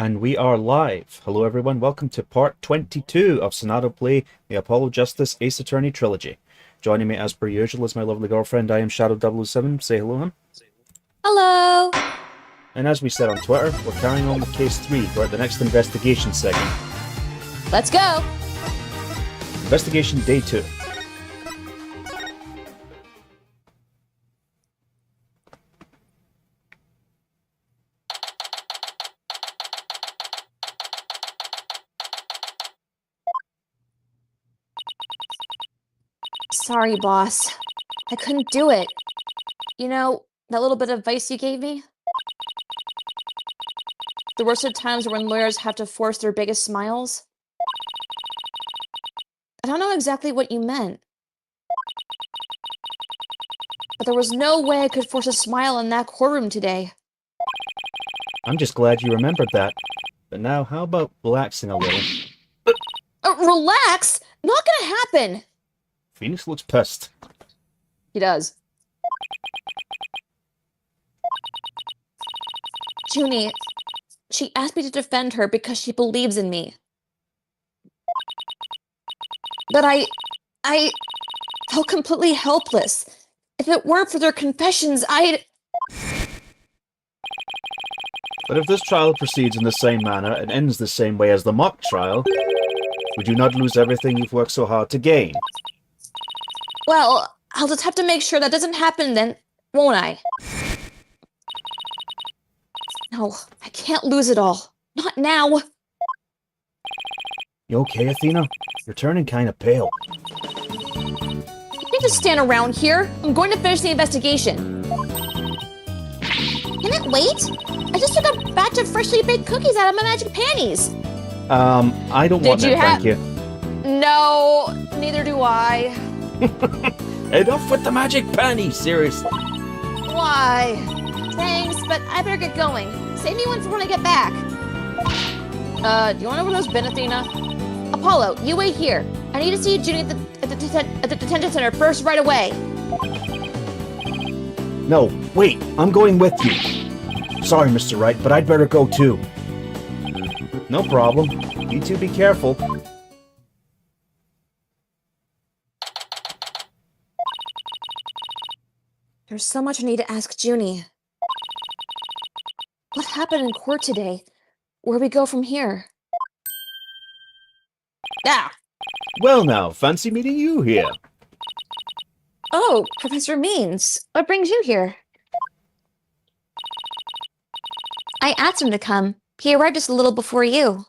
And we are live. Hello everyone, welcome to part 22 of Sonadow Play, the Apollo Justice Ace Attorney Trilogy. Joining me as per usual is my lovely girlfriend, IMShadow 007. Say hello, hon. Hello! And as we said on Twitter, we're carrying on with case 3. We're at the next investigation segment. Let's go! Investigation day 2. Sorry, boss. I couldn't do it. You know, that little bit of advice you gave me? The worst of times are when lawyers have to force their biggest smiles. I don't know exactly what you meant. But there was no way I could force a smile in that courtroom today. I'm just glad you remembered that. But now, how about relaxing a little? Relax? Not gonna happen! Phoenix looks pissed. He does. Junie, she asked me to defend her because she believes in me. But I felt completely helpless. If it weren't for their confessions, I'd... But if this trial proceeds in the same manner and ends the same way as the mock trial, would you not lose everything you've worked so hard to gain? Well, I'll just have to make sure that doesn't happen then, won't I? No, I can't lose it all. Not now. You okay, Athena? You're turning kind of pale. You can't just stand around here. I'm going to finish the investigation. Can it wait? I just took a batch of freshly baked cookies out of my magic panties. I don't want that, thank you. No, neither do I. Enough with the magic panties, seriously. Why? Thanks, but I better get going. Save me one for when I get back. Do you want to know where those been, Athena? Apollo, you wait here. I need to see Junie at the detention center first right away. No, wait, I'm going with you. Sorry, Mr. Wright, but I'd better go too. No problem. You two be careful. There's so much I need to ask Junie. What happened in court today? Where we go from here? Ah! Well now, fancy meeting you here. Oh, Professor Means. What brings you here? I asked him to come. He arrived just a little before you.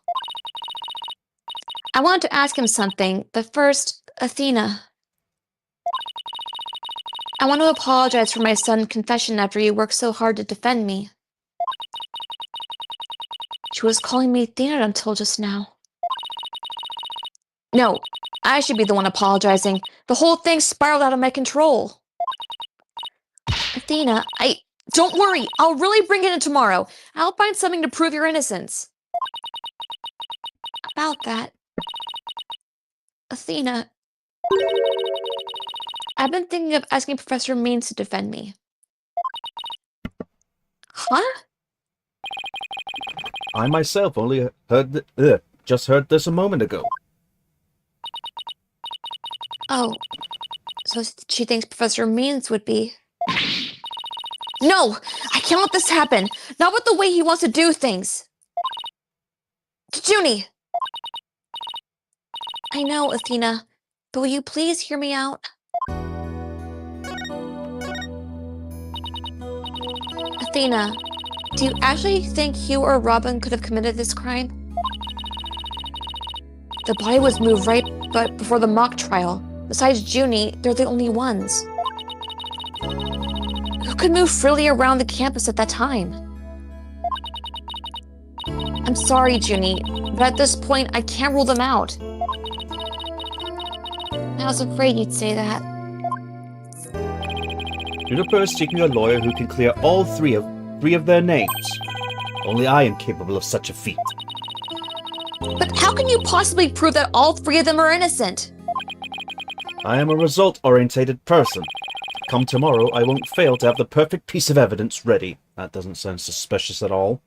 I wanted to ask him something, but first, Athena. I want to apologize for my sudden confession after you worked so hard to defend me. She was calling me Athena until just now. No, I should be the one apologizing. The whole thing spiraled out of my control. Athena, don't worry. I'll really bring it in tomorrow. I'll find something to prove your innocence. About that, Athena, I've been thinking of asking Professor Means to defend me. Huh? I myself only just heard this a moment ago. Oh, so she thinks Professor Means would be... No! I can't let this happen! Not with the way he wants to do things! Junie! I know, Athena, but will you please hear me out? Athena, do you actually think Hugh or Robin could have committed this crime? The body was moved right but before the mock trial. Besides Junie, they're the only ones. Who could move freely around the campus at that time? I'm sorry, Junie, but at this point, I can't rule them out. I was afraid you'd say that. Juniper is seeking a lawyer who can clear all three of their names. Only I am capable of such a feat. But how can you possibly prove that all three of them are innocent? I am a result-orientated person. Come tomorrow, I won't fail to have the perfect piece of evidence ready. That doesn't sound suspicious at all.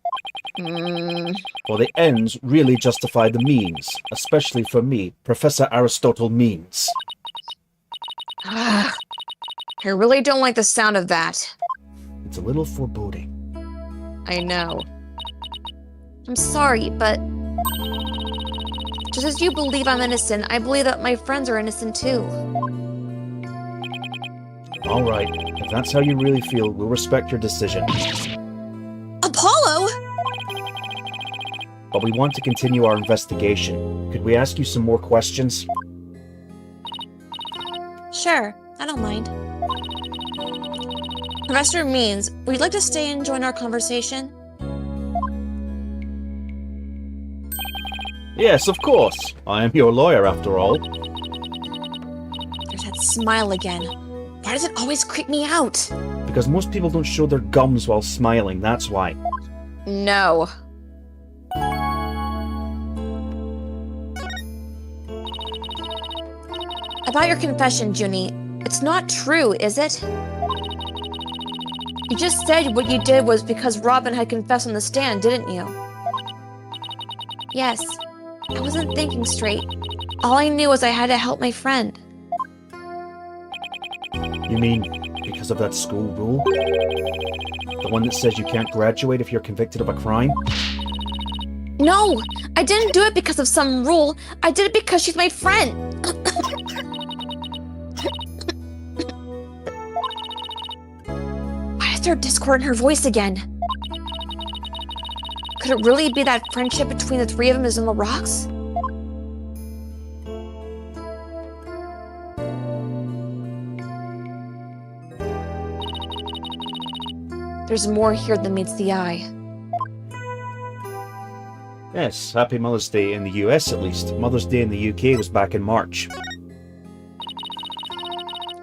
For the ends really justify the means, especially for me, Professor Aristotle Means. I really don't like the sound of that. It's a little foreboding. I know. I'm sorry, but just as you believe I'm innocent, I believe that my friends are innocent too. Alright, if that's how you really feel, we'll respect your decision. Apollo! But we want to continue our investigation. Could we ask you some more questions? Sure, I don't mind. Professor Means, would you like to stay and join our conversation? Yes, of course. I am your lawyer, after all. There's that smile again. Why does it always creep me out? Because most people don't show their gums while smiling, that's why. No. About your confession, Junie, it's not true, is it? You just said what you did was because Robin had confessed on the stand, didn't you? Yes. I wasn't thinking straight. All I knew was I had to help my friend. You mean because of that school rule? The one that says you can't graduate if you're convicted of a crime? No! I didn't do it because of some rule. I did it because she's my friend. Why is there discord in her voice again? Could it really be that friendship between the three of them is in the rocks? There's more here than meets the eye. Yes, Happy Mother's Day in the US at least. Mother's Day in the UK was back in March.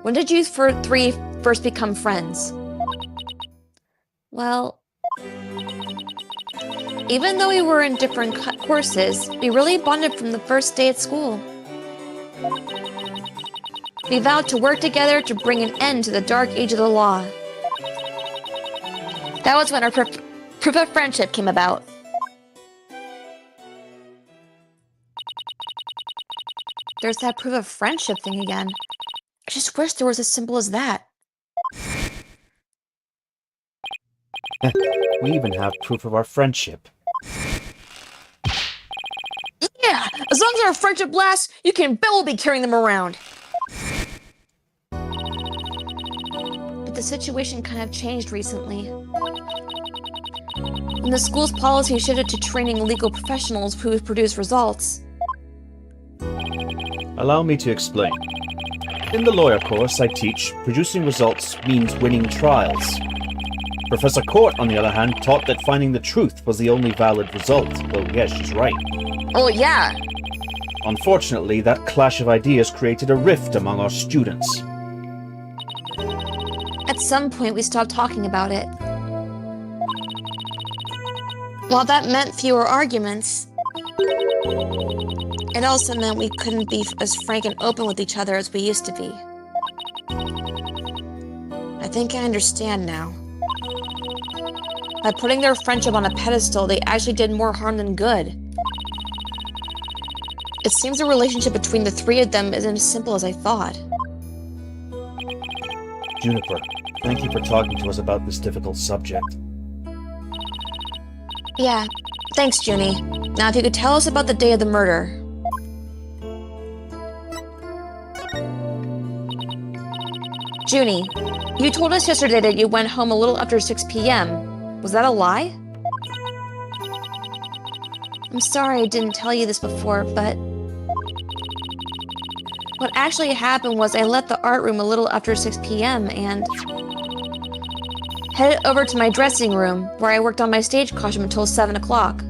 When did you three first become friends? Well, even though we were in different courses, we really bonded from the first day at school. We vowed to work together to bring an end to the dark age of the law. That was when our proof of friendship came about. There's that proof of friendship thing again. I just wish there was as simple as that. We even have proof of our friendship. Yeah! As long as our friendship lasts, you can bet we'll be carrying them around. But the situation kind of changed recently. When the school's policy shifted to training legal professionals who produce results. Allow me to explain. In the lawyer course I teach, producing results means winning trials. Professor Court, on the other hand, taught that finding the truth was the only valid result, though yes, she's right. Oh, yeah. Unfortunately, that clash of ideas created a rift among our students. At some point, we stopped talking about it. While that meant fewer arguments, it also meant we couldn't be as frank and open with each other as we used to be. I think I understand now. By putting their friendship on a pedestal, they actually did more harm than good. It seems the relationship between the three of them isn't as simple as I thought. Juniper, thank you for talking to us about this difficult subject. Yeah, thanks, Junie. Now if you could tell us about the day of the murder. Junie, you told us yesterday that you went home a little after 6 p.m. Was that a lie? I'm sorry I didn't tell you this before, but what actually happened was I left the art room a little after 6 p.m. and headed over to my dressing room, where I worked on my stage costume until 7 o'clock.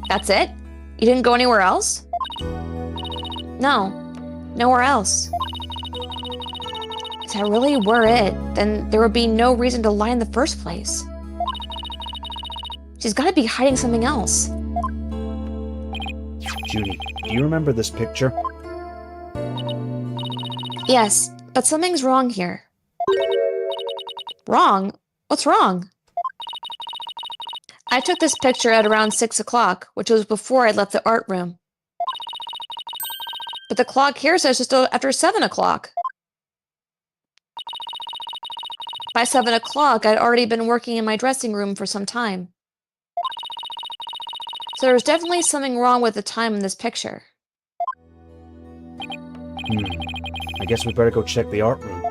That's it? You didn't go anywhere else? No, nowhere else. If that really were it, then there would be no reason to lie in the first place. She's gotta be hiding something else. Junie, do you remember this picture? Yes, but something's wrong here. Wrong? What's wrong? I took this picture at around 6 o'clock, which was before I left the art room. But the clock here says just after 7 o'clock. By 7 o'clock, I'd already been working in my dressing room for some time. So there was definitely something wrong with the time in this picture. I guess we better go check the art room.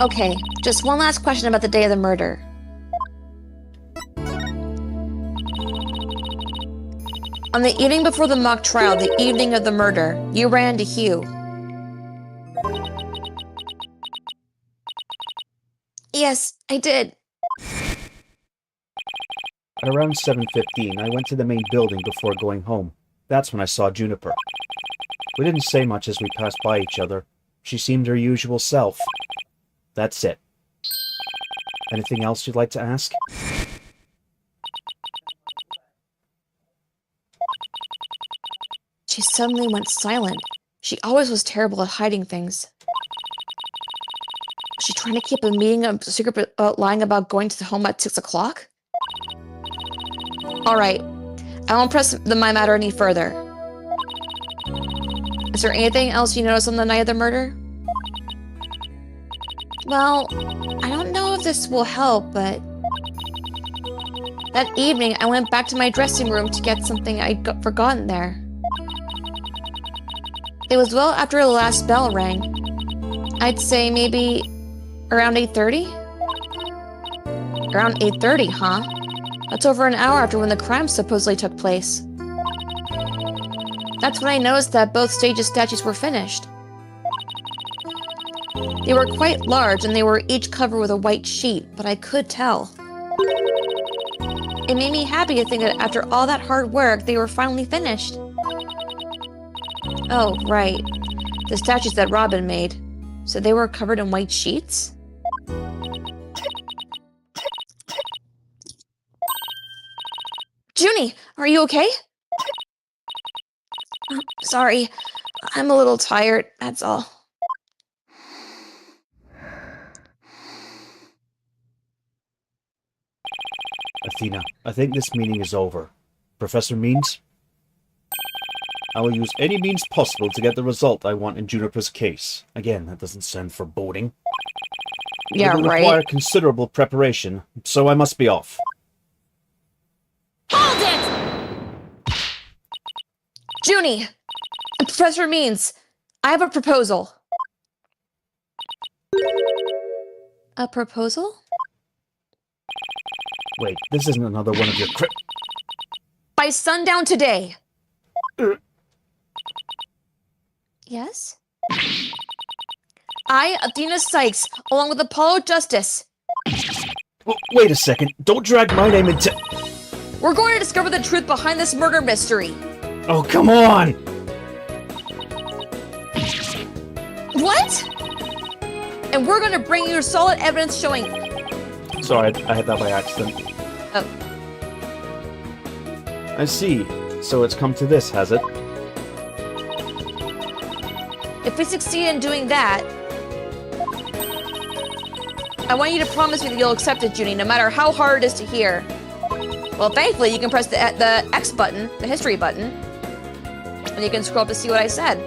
Okay, just one last question about the day of the murder. On the evening before the mock trial, the evening of the murder, you ran to Hugh. Yes, I did. At around 7:15, I went to the main building before going home. That's when I saw Juniper. We didn't say much as we passed by each other. She seemed her usual self. That's it. Anything else you'd like to ask? She suddenly went silent. She always was terrible at hiding things. Was she trying to keep a meeting a secret about lying about going to the home at 6 o'clock? Alright, I won't press my matter any further. Is there anything else you noticed on the night of the murder? Well, I don't know if this will help, but that evening I went back to my dressing room to get something I'd forgotten there. It was well after the last bell rang. I'd say maybe around 8:30? Around 8:30, huh? That's over an hour after when the crime supposedly took place. That's when I noticed that both stages' statues were finished. They were quite large and they were each covered with a white sheet, but I could tell. It made me happy to think that after all that hard work, they were finally finished. Oh, right. The statues that Robin made. So they were covered in white sheets? Junie, are you okay? Sorry, I'm a little tired, that's all. Athena, I think this meeting is over. Professor Means? I will use any means possible to get the result I want in Juniper's case. Again, that doesn't sound foreboding. Yeah, it will right. require considerable preparation, so I must be off. Hold it! Junie! Professor Means, I have a proposal. A proposal? Wait, this isn't another one of your By sundown today. Yes? I, Athena Sykes, along with Apollo Justice. Wait a second, don't drag my name into... We're going to discover the truth behind this murder mystery. Oh, come on! What? And we're going to bring you solid evidence showing... Sorry, I had that by accident. Oh. I see. So it's come to this, has it? If we succeed in doing that, I want you to promise me that you'll accept it, Junie, no matter how hard it is to hear. Well, thankfully, you can press the X button, the history button, and you can scroll up to see what I said.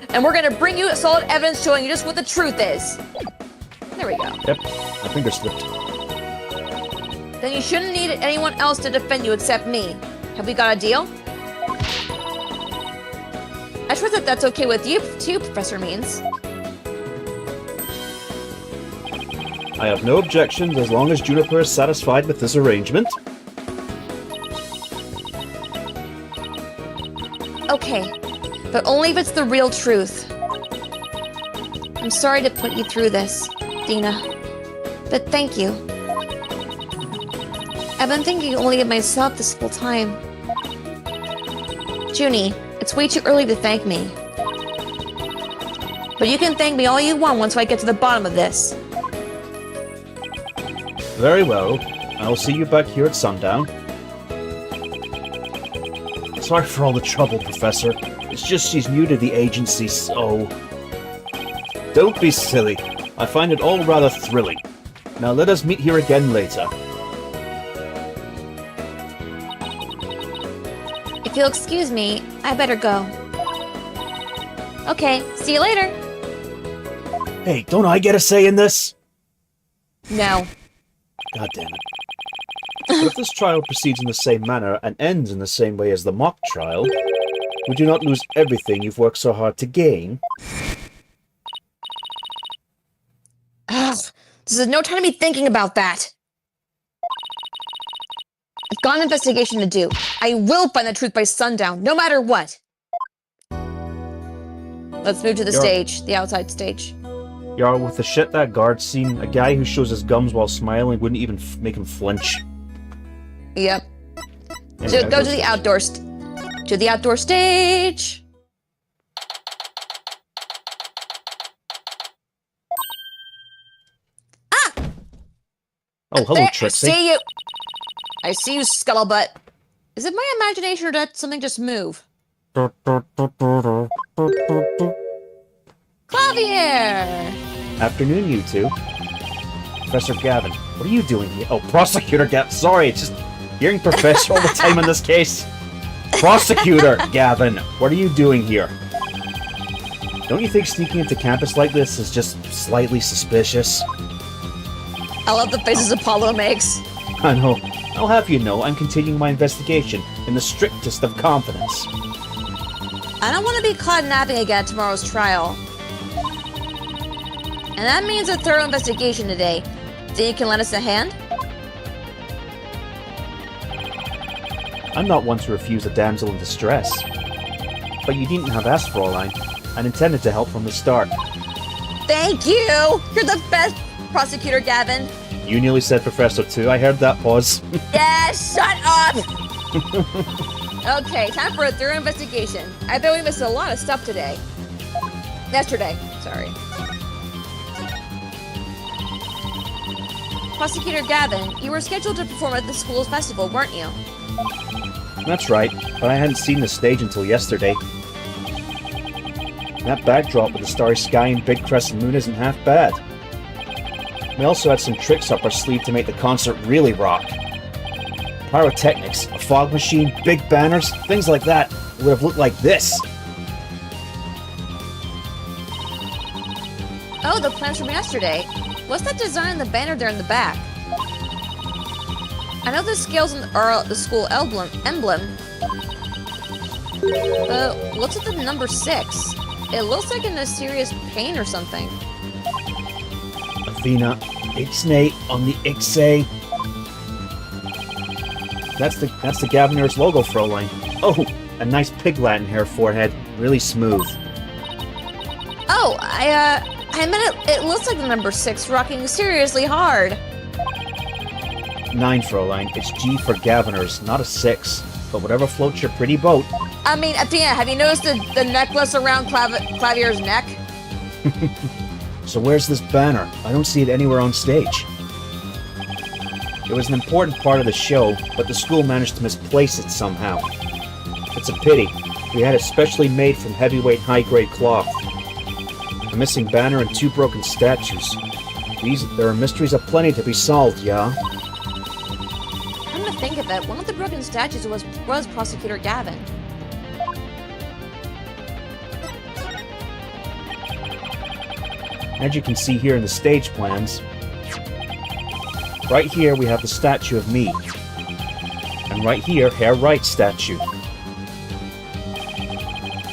And we're going to bring you solid evidence showing you just what the truth is. There we go. Yep, my finger slipped. Then you shouldn't need anyone else to defend you except me. Have we got a deal? I trust that that's okay with you, too, Professor Means. I have no objections as long as Juniper is satisfied with this arrangement. Okay, but only if it's the real truth. I'm sorry to put you through this, Dina, but thank you. I've been thinking only of myself this whole time. Junie, it's way too early to thank me. But you can thank me all you want once I get to the bottom of this. Very well. I'll see you back here at sundown. Sorry for all the trouble, Professor. It's just she's new to the agency, so... Don't be silly. I find it all rather thrilling. Now let us meet here again later. you'll excuse me, I better go. Okay, see you later. Hey, don't I get a say in this? No. God damn it. But if this trial proceeds in the same manner and ends in the same way as the mock trial, would you not lose everything you've worked so hard to gain? Ugh, this is no time to be thinking about that. I've got an investigation to do. I will find the truth by sundown, no matter what. Let's move to the stage, the outside stage. Yar, with the shit that guard's seen, a guy who shows his gums while smiling wouldn't even make him flinch. Yep. Anyway, Go to the outdoor stage. Ah! Oh, hello, There, Trixie. I see you, scuttlebutt. Is it my imagination or did something just move? Clavier! Afternoon, you two. Professor Gavin, what are you doing here? Oh, Prosecutor Gavin. Sorry, it's just hearing Professor all the time in this case. Prosecutor Gavin, what are you doing here? Don't you think sneaking into campus like this is just slightly suspicious? I love the faces Apollo makes. I know. I'll have you know I'm continuing my investigation in the strictest of confidence. I don't want to be caught napping again at tomorrow's trial. And that means a thorough investigation today. Think you can lend us a hand? I'm not one to refuse a damsel in distress. But you needn't have asked, Fraulein. I intended to help from the start. Thank you! You're the best, Prosecutor Gavin. You nearly said Professor too. I heard that pause. Yeah, shut up! Okay, time for a thorough investigation. I bet we missed a lot of stuff today. Yesterday, sorry. Prosecutor Gavin, you were scheduled to perform at the school's festival, weren't you? That's right, but I hadn't seen the stage until yesterday. That backdrop with the starry sky and big crescent moon isn't half bad. We also had some tricks up our sleeve to make the concert really rock. Pyrotechnics, a fog machine, big banners, things like that would have looked like this. Oh, the plans from yesterday. What's that design on the banner there in the back? I know the scales are the school emblem. But what's with the number 6? It looks like in a serious pain or something. Athena, Ixnay on the Ixay. That's the Gaviner's logo, Fraulein. Oh, a nice pig Latin hair forehead, really smooth. Oh, I meant it looks like the number 6 rocking seriously hard. 9, Fraulein. It's G for Gaviner's, not a 6. But whatever floats your pretty boat. I mean, Athena, have you noticed the necklace around Clavier's neck? So where's this banner? I don't see it anywhere on stage. It was an important part of the show, but the school managed to misplace it somehow. It's a pity. We had it specially made from heavyweight high-grade cloth. A missing banner and 2 broken statues. There are mysteries aplenty to be solved, yeah? Come to think of it, one of the broken statues was Prosecutor Gavin. As you can see here in the stage plans, right here we have the statue of me. And right here, Hair Wright's statue.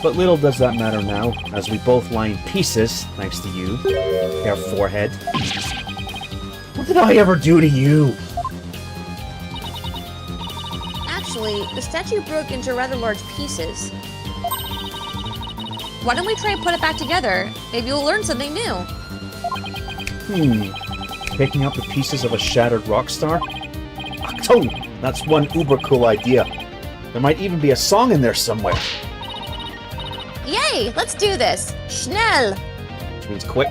But little does that matter now, as we both lie in pieces, thanks to you, Hair Forehead. What did I ever do to you? Actually, the statue broke into rather large pieces. Why don't we try and put it back together? Maybe we'll learn something new. Picking up the pieces of a shattered rock star? Achtung! That's one uber cool idea. There might even be a song in there somewhere. Yay! Let's do this! Schnell! Which means quick.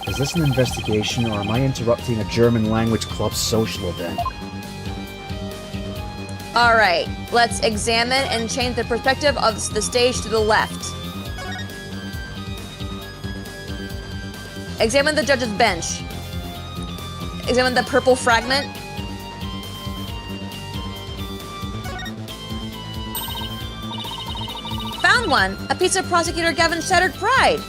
Is this an investigation, or am I interrupting a German language club social event? Alright, let's examine and change the perspective of the stage to the left. Examine the judge's bench. Examine the purple fragment. found one! A piece of Prosecutor Gavin's shattered pride!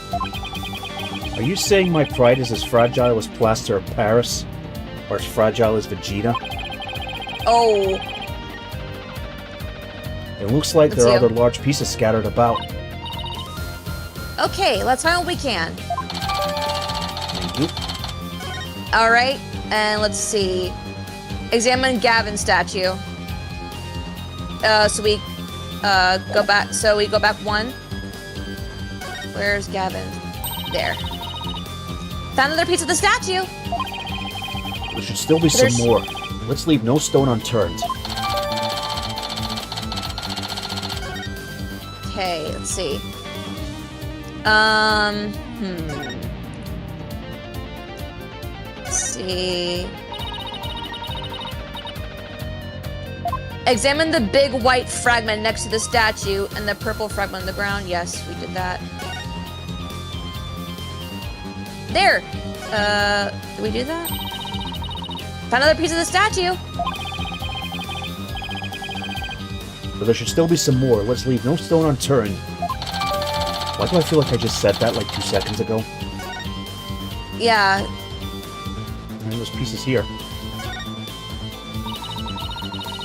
Are you saying my pride is as fragile as plaster of Paris? Or as fragile as Vegeta? Oh. It looks like there are other large pieces scattered about. Okay, let's find what we can. Thank you. Alright, and let's see. Examine Gavin's statue. So we go back. So we go back one. Where's Gavin? There. Found another piece of the statue. There should still be some more. Let's leave no stone unturned. Okay, let's see. Let's see. Examine the big white fragment next to the statue and the purple fragment on the ground. Yes, we did that. There! Did we do that? Found another piece of the statue! But there should still be some more. Let's leave no stone unturned. Why do I feel like I just said that like 2 seconds ago? Yeah. And there's pieces here.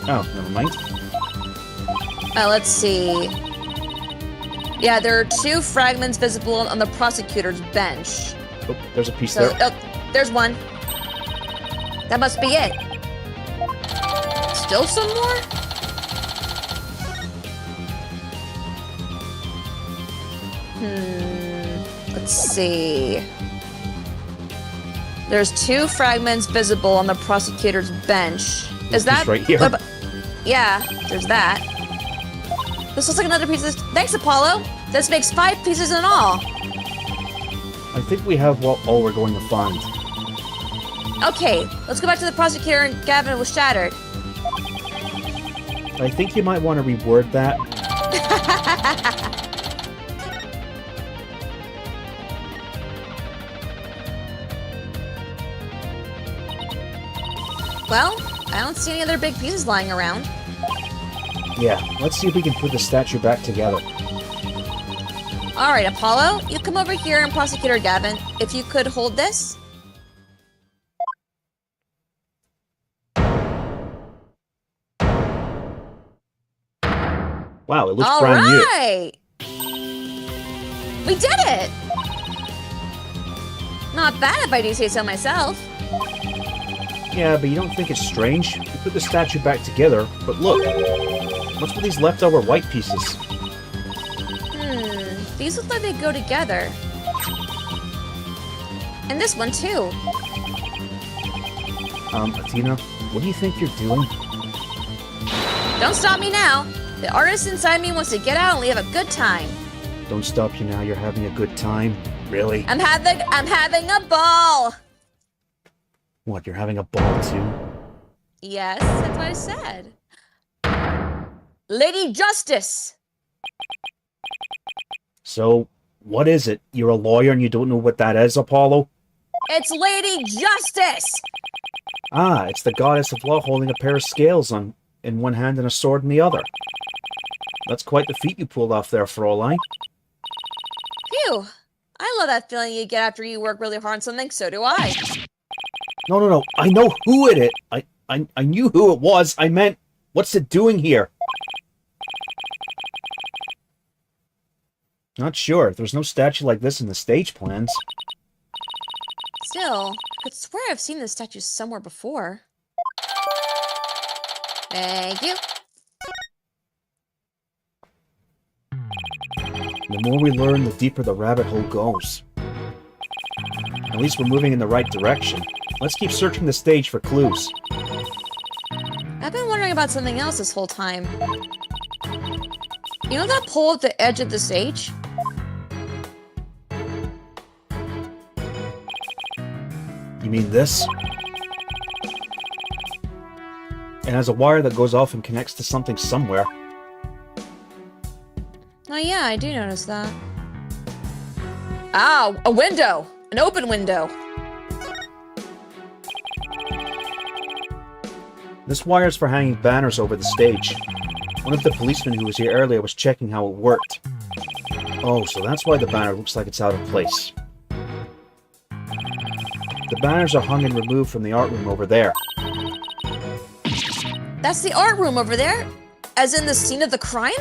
Oh, never mind. Let's see. Yeah, there are 2 fragments visible on the prosecutor's bench. Oh, there's a piece there. Oh, there's one. That must be it. Still some more? Let's see. There's 2 fragments visible on the prosecutor's bench. Is that right here? Yeah, there's that. This looks like another piece of this. Thanks, Apollo. This makes 5 pieces in all. I think we have all we're going to find. Okay, let's go back to the prosecutor and Gavin was shattered. I think you might want to reword that. Well, I don't see any other big pieces lying around. Yeah, let's see if we can put the statue back together. Alright, Apollo, you come over here and Prosecutor Gavin, if you could hold this. Wow, it looks brand new. Alright! We did it! Not bad if I do say so myself. Yeah, but you don't think it's strange? We put the statue back together, but look. What's with these leftover white pieces? These look like they go together. And this one too. Athena, what do you think you're doing? Don't stop me now. The artist inside me wants to get out and have a good time. Don't stop you now, you're having a good time? Really? I'm having a ball! What, you're having a ball too? Yes, that's what I said. Lady Justice! So, what is it? You're a lawyer and you don't know what that is, Apollo? It's Lady Justice! Ah, it's the goddess of law holding a pair of scales in one hand and a sword in the other. That's quite the feat you pulled off there, Fraulein. Phew. I love that feeling you get after you work really hard on something, so do I. No. I know who it is. I knew who it was. I meant, what's it doing here? Not sure. There's no statue like this in the stage plans. Still, I could swear I've seen this statue somewhere before. Thank you. The more we learn, the deeper the rabbit hole goes. At least we're moving in the right direction. Let's keep searching the stage for clues. I've been wondering about something else this whole time. You know that pole at the edge of the stage? You mean this? It has a wire that goes off and connects to something somewhere. Oh yeah, I do notice that. Ow! A window! An open window! This wire's for hanging banners over the stage. One of the policemen who was here earlier was checking how it worked. Oh, so that's why the banner looks like it's out of place. The banners are hung and removed from the art room over there. That's the art room over there? As in the scene of the crime?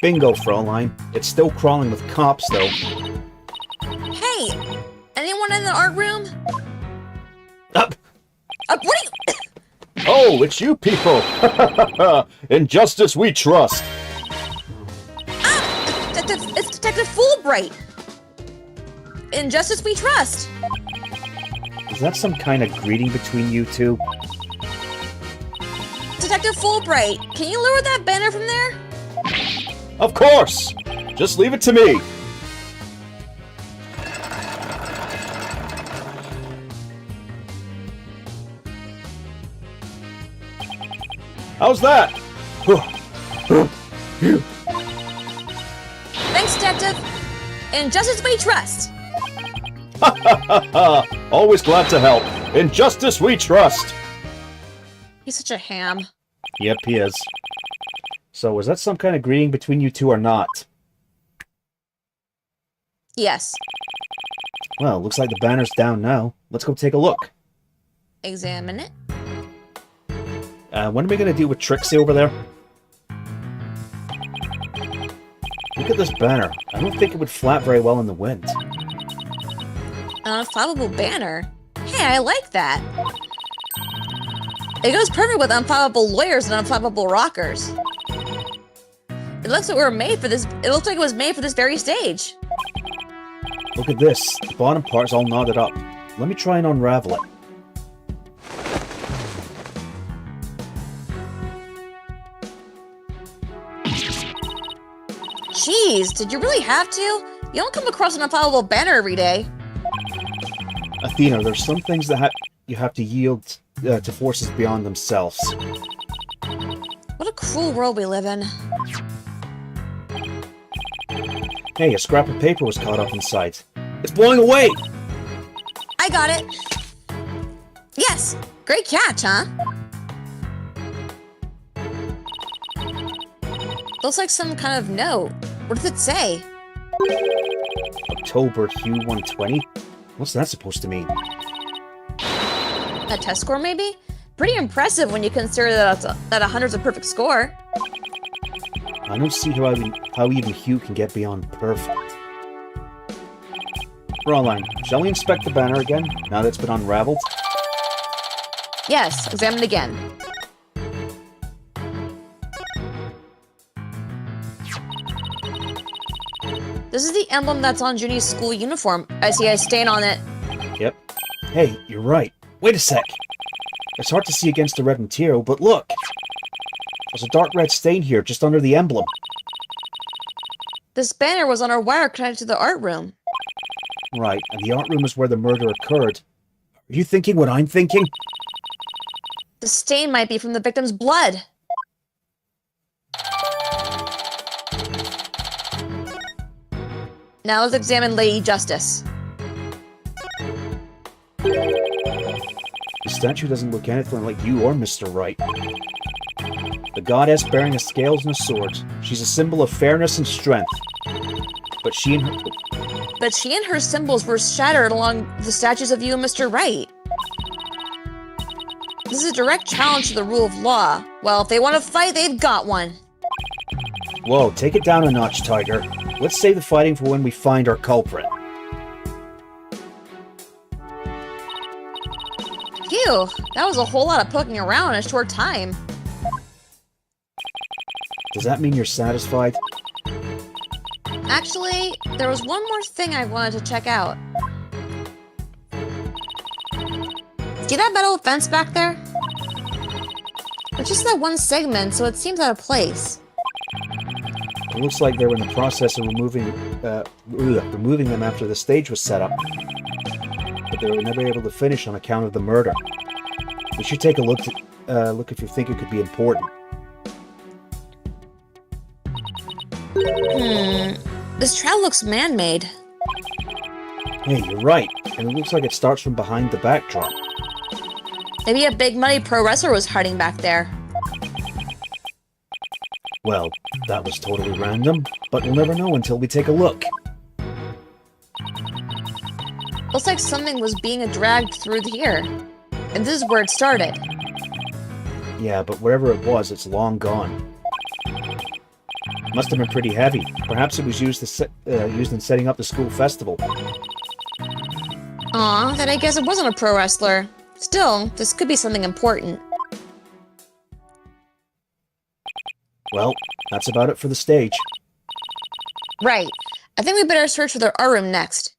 Bingo, Fraulein. It's still crawling with cops, though. Hey, anyone in the art room? Up! What are you... Oh, it's you people! In justice we trust! It's Detective Fulbright! In justice we trust! Is that some kind of greeting between you two? Detective Fulbright, can you lower that banner from there? Of course! Just leave it to me! How's that? Thanks, Detective. In justice we trust. Always glad to help. In justice we trust! He's such a ham. Yep, he is. So, was that some kind of greeting between you two or not? Yes. Well, looks like the banner's down now. Let's go take a look. Examine it. What are we going to do with Trixie over there? Look at this banner. I don't think it would flap very well in the wind. An unflappable banner. Hey, I like that. It goes perfect with unflappable lawyers and unflappable rockers. It looks like we were made for this. It looks like it was made for this very stage. Look at this. The bottom part's all knotted up. Let me try and unravel it. Jeez, did you really have to? You don't come across an unflappable banner every day. Athena, there's some things that you have to yield to forces beyond themselves. What a cruel world we live in. Hey, a scrap of paper was caught up inside. It's blowing away! I got it. Yes, great catch, huh? Looks like some kind of note. What does it say? October Hue 120? What's that supposed to mean? A test score, maybe? Pretty impressive when you consider that that 100's a perfect score. I don't see how even Hue can get beyond perfect. Fraulein, shall we inspect the banner again, now that it's been unraveled? Yes, examine it again. This is the emblem that's on Junie's school uniform. I see a stain on it. Yep. Hey, you're right. Wait a sec. It's hard to see against the red material, but look! There's a dark red stain here, just under the emblem. This banner was on our wire connected to the art room. Right, and the art room is where the murder occurred. Are you thinking what I'm thinking? The stain might be from the victim's blood. Now let's examine Lady Justice. The statue doesn't look anything like you or Mr. Right. The goddess bearing the scales and a sword. She's a symbol of fairness and strength. But she and her symbols were shattered along the statues of you and Mr. Right. This is a direct challenge to the rule of law. Well, if they want to fight, they've got one. Whoa, take it down a notch, Tiger. Let's save the fighting for when we find our culprit. Phew, that was a whole lot of poking around in a short time. Does that mean you're satisfied? Actually, there was one more thing I wanted to check out. See that metal fence back there? It's just that one segment, so it seems out of place. It looks like they were in the process of removing them after the stage was set up. But they were never able to finish on account of the murder. We should take a look if you think it could be important. This trail looks man-made. Hey, you're right. And it looks like it starts from behind the backdrop. Maybe a big money pro wrestler was hiding back there. Well, That was totally random, but we'll never know until we take a look. Looks like something was being dragged through here. And this is where it started. Yeah, but whatever it was, it's long gone. Must have been pretty heavy. Perhaps it was used in setting up the school festival. Aw, then I guess it wasn't a pro wrestler. Still, this could be something important. Well, that's about it for the stage. Right. I think we better search for the art room next.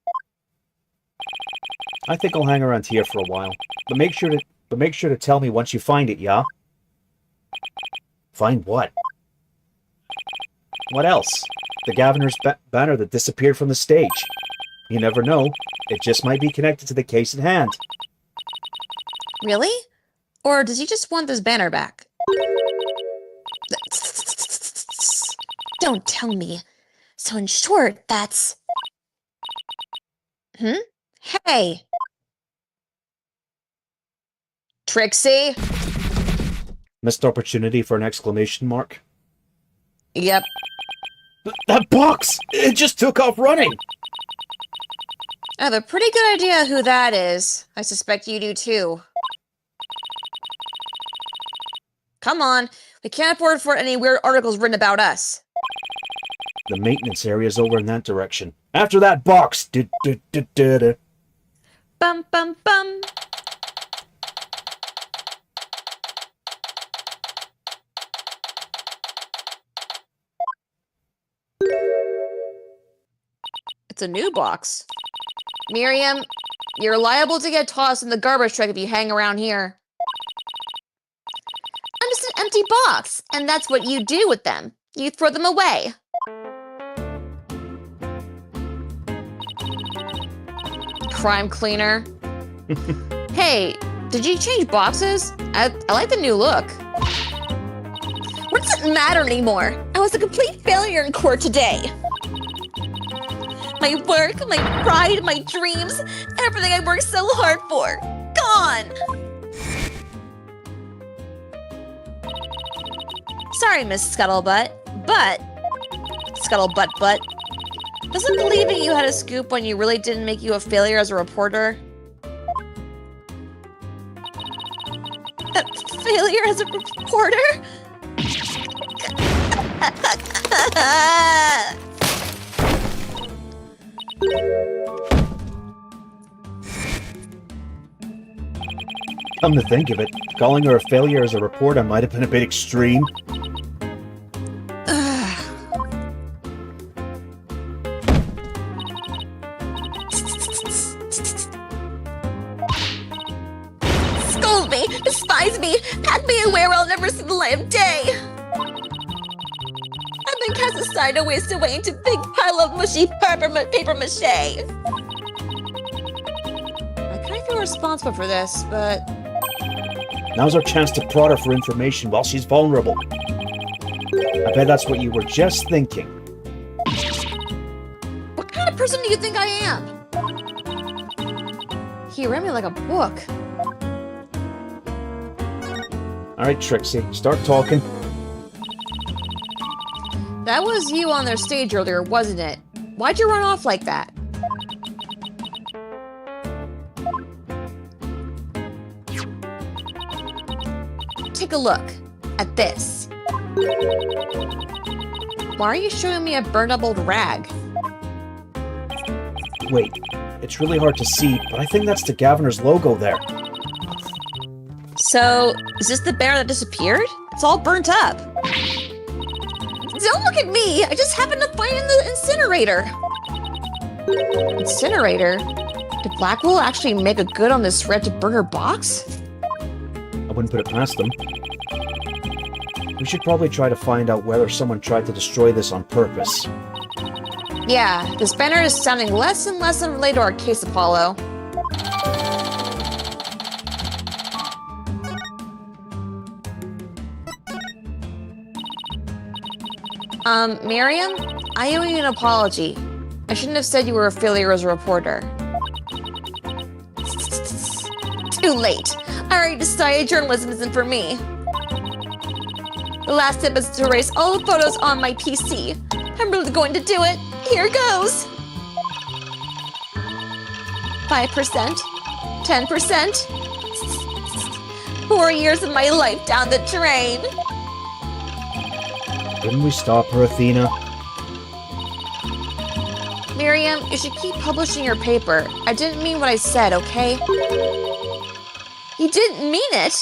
I think I'll hang around here for a while. But make sure to tell me once you find it, yeah? Find what? What else? The governor's banner that disappeared from the stage. You never know. It just might be connected to the case at hand. Really? Or does he just want this banner back? Don't tell me. So in short, that's... Hey! Trixie? Missed opportunity for an exclamation mark? Yep. That box! It just took off running! I have a pretty good idea who that is. I suspect you do too. Come on, we can't afford for any weird articles written about us. The maintenance area's over in that direction. After that box! Bum bum bum. It's a new box. Miriam, you're liable to get tossed in the garbage truck if you hang around here. I'm just an empty box, and that's what you do with them. You throw them away. Crime cleaner. Hey, did you change boxes? I like the new look. What does it matter anymore? I was a complete failure in court today. My work, my pride, my dreams, everything I worked so hard for. Gone! Sorry, Miss Scuttlebutt, but... Scuttlebutt. Doesn't believing you had a scoop when you really didn't make you a failure as a reporter? A failure as a reporter? Come to think of it, calling her a failure as a reporter might have been a bit extreme. Scold me, despise me, pack me away where I'll never see the light of day. I've been cast aside and wasted away into a big pile of mushy paper mache. I kind of feel responsible for this, but... Now's our chance to prod her for information while she's vulnerable. I bet that's what you were just thinking. What kind of person do you think I am? He read me like a book. Alright, Trixie, start talking. That was you on their stage earlier, wasn't it? Why'd you run off like that? Take a look at this. Why are you showing me a burned up old rag? Wait, it's really hard to see, but I think that's the governor's logo there. So, is this the bear that disappeared? It's all burnt up. Don't look at me! I just happened to find it in the incinerator. Incinerator? Did Blackwell actually make a good on this red to burner box? I wouldn't put it past them. We should probably try to find out whether someone tried to destroy this on purpose. Yeah, this banner is sounding less and less unrelated to our case, Apollo. Miriam, I owe you an apology. I shouldn't have said you were a failure as a reporter. Too late. I already decided journalism isn't for me. The last step is to erase all the photos on my PC. I'm really going to do it. Here goes. 5%. 10%. 4 years of my life down the drain. Couldn't we stop her, Athena? Miriam, you should keep publishing your paper. I didn't mean what I said, okay? You didn't mean it.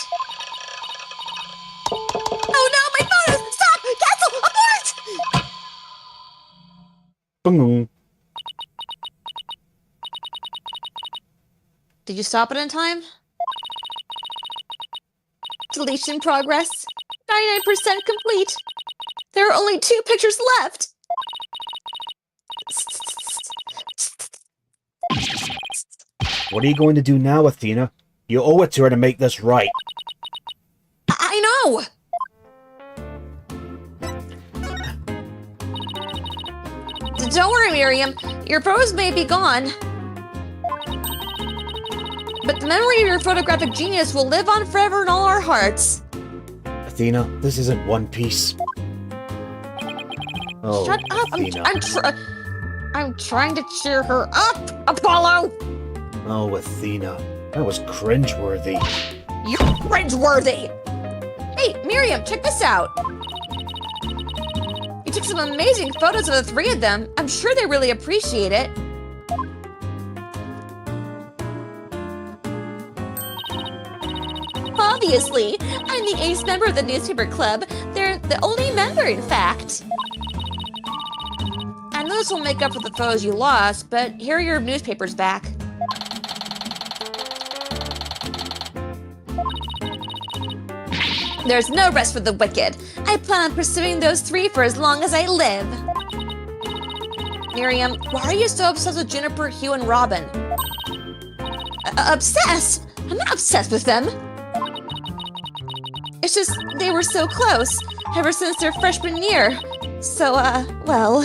Oh no, my photos! Stop! Cancel! Abort! Boom. Did you stop it in time? Deletion progress. 99% complete. There are only 2 pictures left. What are you going to do now, Athena? You owe it to her to make this right. I know! Don't worry, Miriam. Your photos may be gone, but the memory of your photographic genius will live on forever in all our hearts. Athena, this isn't One Piece. Oh, Shut up! Athena. I'm trying to cheer her up, Apollo! Oh, Athena. That was cringeworthy. You're cringeworthy! Hey, Miriam, check this out! You took some amazing photos of the 3 of them. I'm sure they really appreciate it. Obviously, I'm the ace member of the newspaper club. They're the only member, in fact. I know this will make up for the photos you lost, but here are your newspapers back. There's no rest for the wicked. I plan on pursuing those 3 for as long as I live. Miriam, why are you so obsessed with Juniper, Hugh, and Robin? Obsessed? I'm not obsessed with them. It's just they were so close ever since their freshman year. So, well...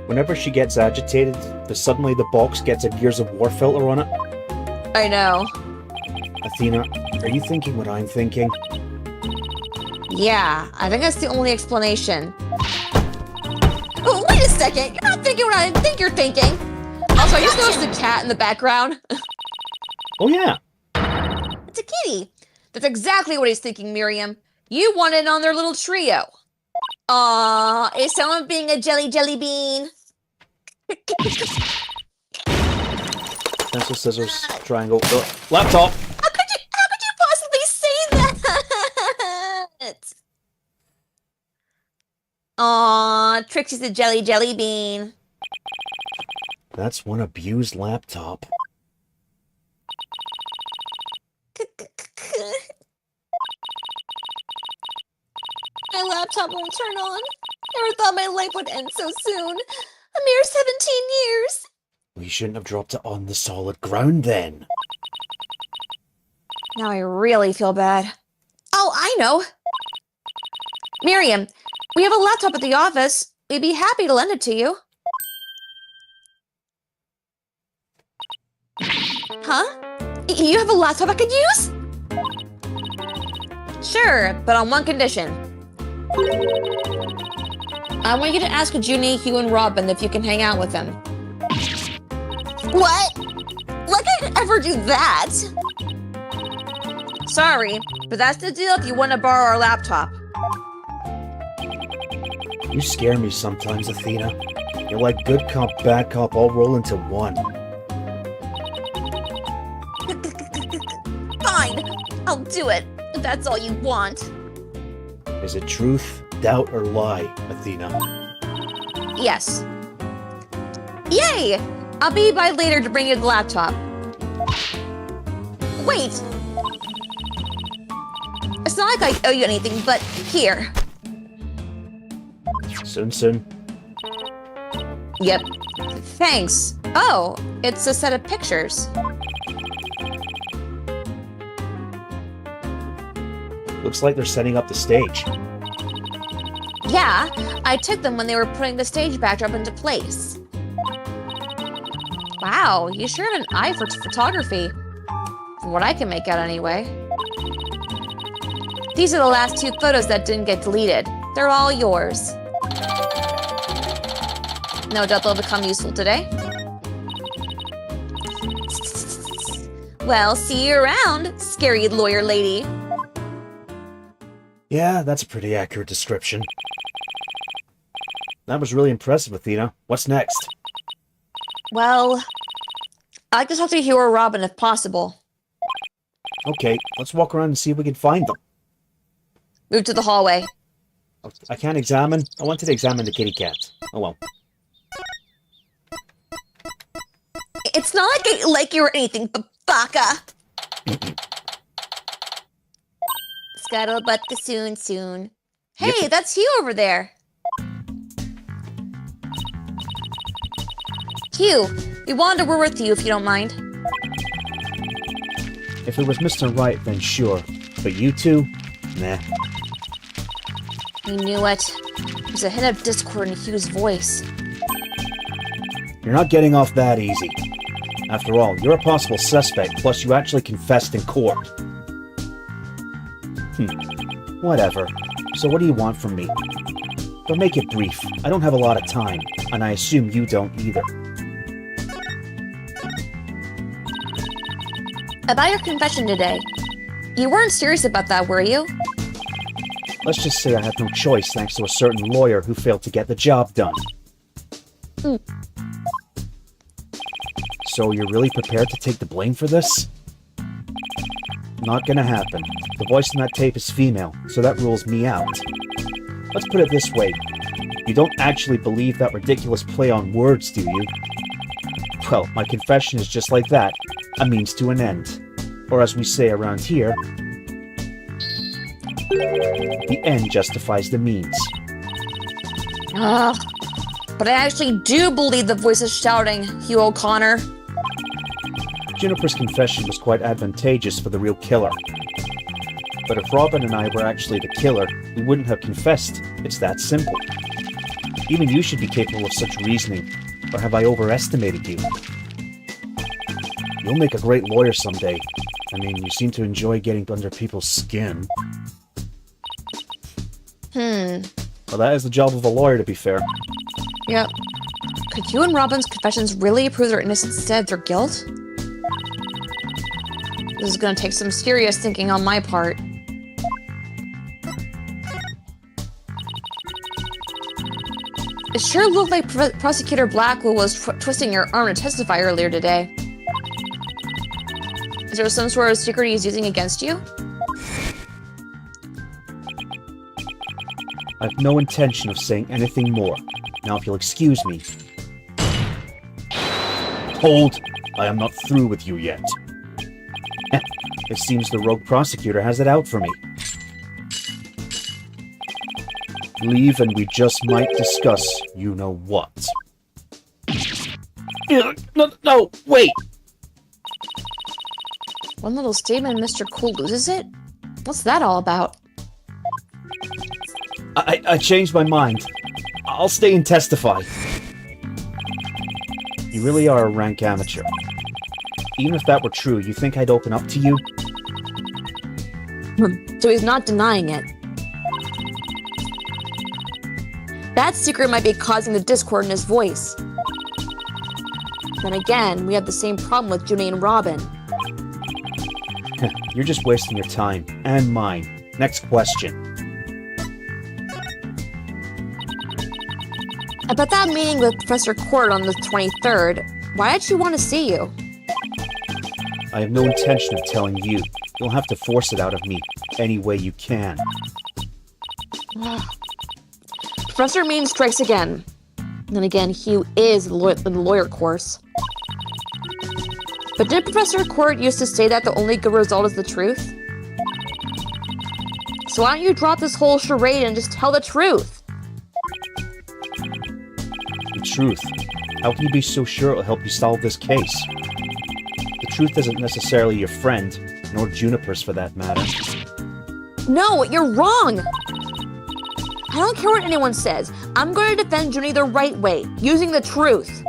Whenever she gets agitated, suddenly the box gets a Gears of War filter on it. I know. Athena, are you thinking what I'm thinking? Yeah, I think that's the only explanation. Oh, wait a second! You're not thinking what I think you're thinking! Also, I just noticed the cat in the background. Oh yeah! It's a kitty! That's exactly what he's thinking, Miriam. You wanted on their little trio. Aww, is someone being a jelly bean? Pencil, scissors, triangle, laptop! How could you possibly say that? Aww, Trixie's a jelly bean. That's one abused laptop. My laptop won't turn on. Never thought my life would end so soon. A mere 17 years. We shouldn't have dropped it on the solid ground then. Now I really feel bad. Oh, I know. Miriam, we have a laptop at the office. We'd be happy to lend it to you. Huh? You have a laptop I could use? Sure, but on one condition. I want you to ask Junie, Hugh, and Robin if you can hang out with them. What? Like I'd ever do that? Sorry, but that's the deal if you want to borrow our laptop. You scare me sometimes, Athena. You're like good cop, bad cop all roll into one. Fine, I'll do it, if that's all you want. Is it truth, doubt, or lie, Athena? Yes. Yay! I'll be by later to bring you the laptop. Wait! It's not like I owe you anything, but here. Soon. Yep. Thanks. Oh, it's a set of pictures. Looks like they're setting up the stage. Yeah, I took them when they were putting the stage backdrop into place. Wow, you sure have an eye for photography. From what I can make out anyway. These are the last 2 photos that didn't get deleted. They're all yours. No doubt they'll become useful today. Well, see you around, scary lawyer lady. Yeah, that's a pretty accurate description. That was really impressive, Athena. What's next? Well, I'd like to talk to Hugh or Robin if possible. Okay, let's walk around and see if we can find them. Move to the hallway. I can't examine? I wanted to examine the kitty cat. Oh well. It's not like I like you or anything, but baka. Scuttlebutt the soon. Hey, Yep. that's Hugh over there. Hugh, we wanted to work with you if you don't mind. If it was Mr. Wright, then sure. But you two? Nah. We knew it. There's a hint of discord in Hugh's voice. You're not getting off that easy. After all, you're a possible suspect, plus you actually confessed in court. Whatever. So what do you want from me? But make it brief. I don't have a lot of time, and I assume you don't either. About your confession today. You weren't serious about that, were you? Let's just say I had no choice thanks to a certain lawyer who failed to get the job done. So you're really prepared to take the blame for this? Not gonna happen. The voice in that tape is female, so that rules me out. Let's put it this way. You don't actually believe that ridiculous play on words, do you? Well, my confession is just like that, a means to an end. Or as we say around here, the end justifies the means. But I actually do believe the voice is shouting, Hugh O'Connor. Juniper's confession was quite advantageous for the real killer. But if Robin and I were actually the killer, we wouldn't have confessed. It's that simple. Even you should be capable of such reasoning. Or have I overestimated you? You'll make a great lawyer someday. I mean, you seem to enjoy getting under people's skin. Well, that is the job of a lawyer, to be fair. Yep. Could Hugh and Robin's confessions really prove their innocence instead of their guilt? This is gonna take some serious thinking on my part. It sure looked like Prosecutor Blackwell was twisting your arm to testify earlier today. Is there some sort of secret he's using against you? I have no intention of saying anything more. Now, if you'll excuse me. Hold! I am not through with you yet. It seems the rogue prosecutor has it out for me. Leave and we just might discuss you-know-what. No, wait! One little statement and Mr. Cool loses it? What's that all about? I changed my mind. I'll stay and testify. You really are a rank amateur. Even if that were true, you think I'd open up to you? So he's not denying it. That secret might be causing the discord in his voice. Then again, we have the same problem with Junie and Robin. You're just wasting your time. And mine. Next question. About that meeting with Professor Court on the 23rd, why did she want to see you? I have no intention of telling you. You'll have to force it out of me any way you can. Professor Mean strikes again. Then again, Hugh is in the lawyer course. But did Professor Court used to say that the only good result is the truth? So why don't you drop this whole charade and just tell the truth? The truth? How can you be so sure it'll help you solve this case? The truth isn't necessarily your friend, nor Juniper's for that matter. No, you're wrong! I don't care what anyone says. I'm going to defend Junie the right way, using the truth.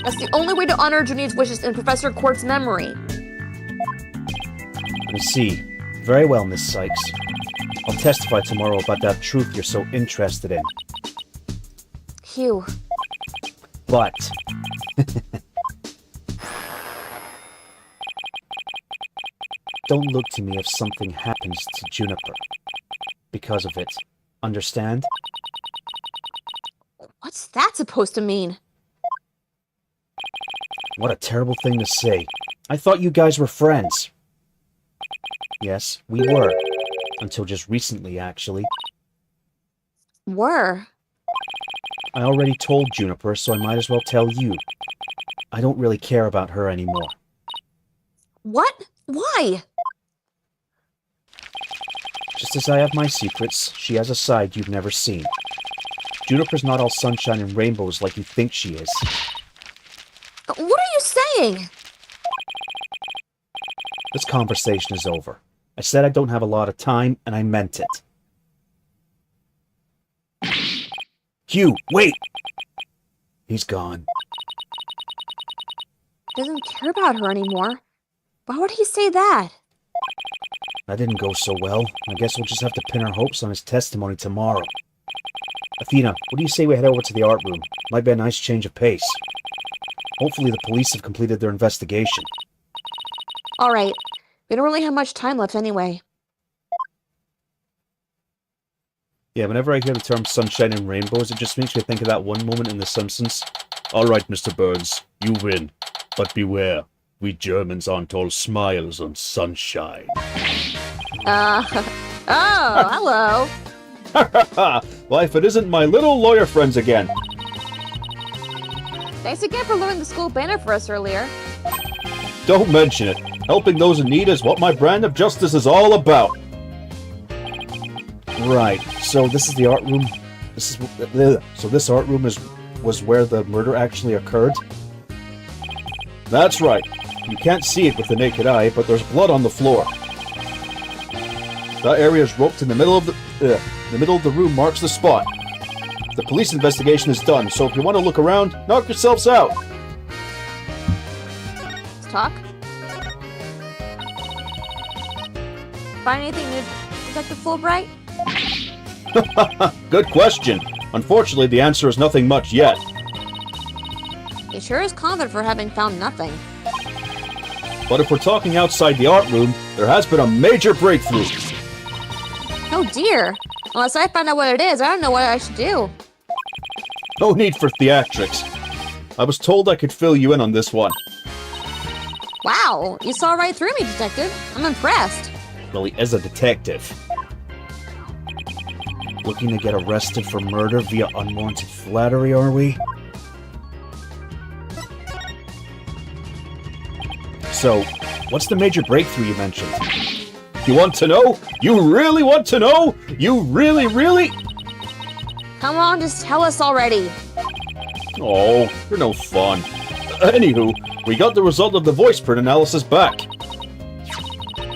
That's the only way to honor Junie's wishes in Professor Court's memory. I see. Very well, Miss Sykes. I'll testify tomorrow about that truth you're so interested in. Phew. But... don't look to me if something happens to Juniper. Because of it. Understand? What's that supposed to mean? What a terrible thing to say. I thought you guys were friends. Yes, we were. Until just recently, actually. Were? I already told Juniper, so I might as well tell you. I don't really care about her anymore. What? Why? Just as I have my secrets, she has a side you've never seen. Juniper's not all sunshine and rainbows like you think she is. What are you saying? This conversation is over. I said I don't have a lot of time, and I meant it. Hugh, wait! He's gone. He doesn't care about her anymore. Why would he say that? That didn't go so well. I guess we'll just have to pin our hopes on his testimony tomorrow. Athena, what do you say we head over to the art room? Might be a nice change of pace. Hopefully the police have completed their investigation. All right. We don't really have much time left anyway. Yeah, whenever I hear the term sunshine and rainbows, it just makes me think of that one moment in The Simpsons. All right, Mr. Burns, you win. But beware, we Germans aren't all smiles and sunshine. Oh, hello. Well, if it isn't my little lawyer friends again. Thanks again for loading the school banner for us earlier. Don't mention it. Helping those in need is what my brand of justice is all about. Right, so this is the art room. So this art room was where the murder actually occurred? That's right. You can't see it with the naked eye, but there's blood on the floor. That area is roped in the middle of the room marks the spot. The police investigation is done, so if you want to look around, knock yourselves out. Let's talk. Find anything new, Detective Fulbright? Good question. Unfortunately, the answer is nothing much yet. He sure is confident for having found nothing. But if we're talking outside the art room, there has been a major breakthrough. Oh dear. Unless I find out what it is, I don't know what I should do. No need for theatrics. I was told I could fill you in on this one. Wow, you saw right through me, Detective. I'm impressed. Well, he is a detective. Looking to get arrested for murder via unwarranted flattery, are we? So, what's the major breakthrough you mentioned? You want to know? You really want to know? You really? Come on, just tell us already. Oh, you're no fun. Anywho, we got the result of the voice print analysis back.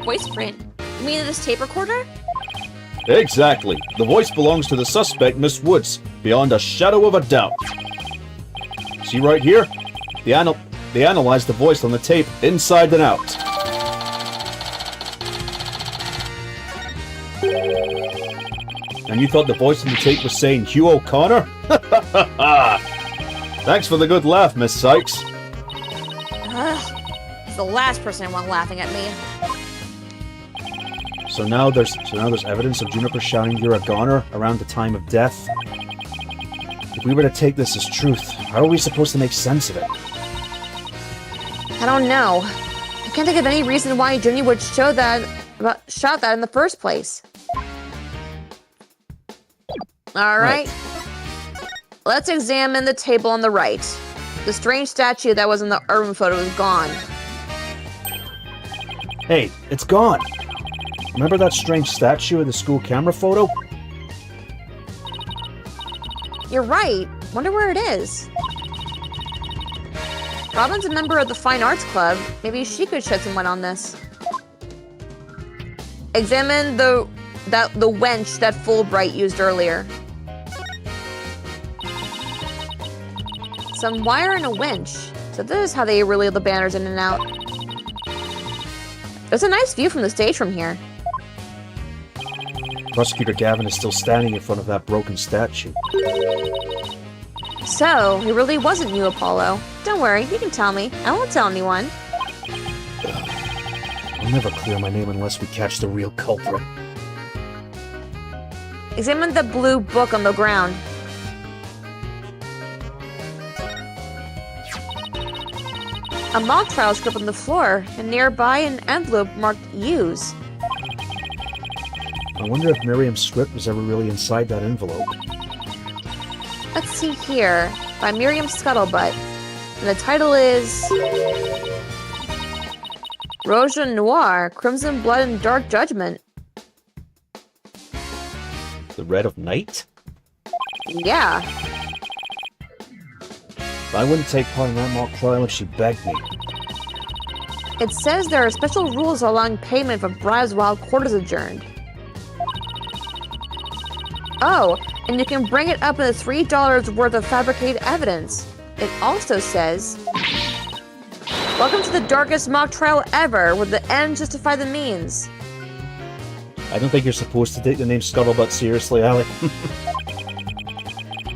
Voice print? You mean this tape recorder? Exactly. The voice belongs to the suspect, Miss Woods, beyond a shadow of a doubt. See right here? They analyzed the voice on the tape inside and out. And you thought the voice on the tape was saying Hugh O'Connor? Thanks for the good laugh, Miss Sykes. It's the last person I want laughing at me. So now there's evidence of Juniper shouting "You're a goner" around the time of death. If we were to take this as truth, how are we supposed to make sense of it? I don't know. I can't think of any reason why Junior would shout that in the first place. All right. Let's examine the table on the right. The strange statue that was in the urban photo is gone. Hey, it's gone. Remember that strange statue in the school camera photo? You're right. Wonder where it is. Robin's a member of the Fine Arts Club. Maybe she could shed some light on this. Examine the wench that Fulbright used earlier. Some wire and a winch. So this is how they relay the banners in and out. There's a nice view from the stage from here. Prosecutor Gavin is still standing in front of that broken statue. So, it really wasn't you, Apollo. Don't worry, you can tell me. I won't tell anyone. I'll never clear my name unless we catch the real culprit. Examine the blue book on the ground. A mock trial script on the floor, and nearby an envelope marked Use. I wonder if Miriam's script was ever really inside that envelope. Let's see here. By Miriam Scuttlebutt. And the title is... Rouge Noir, Crimson Blood and Dark Judgment. The Red of Night? Yeah. I wouldn't take part in that mock trial if she begged me. It says there are special rules allowing payment for bribes while court is adjourned. Oh, and you can bring it up in the $3 worth of fabricated evidence. It also says, welcome to the darkest mock trial ever, where the ends justify the means. I don't think you're supposed to take the name Scuttlebutt seriously, Allie.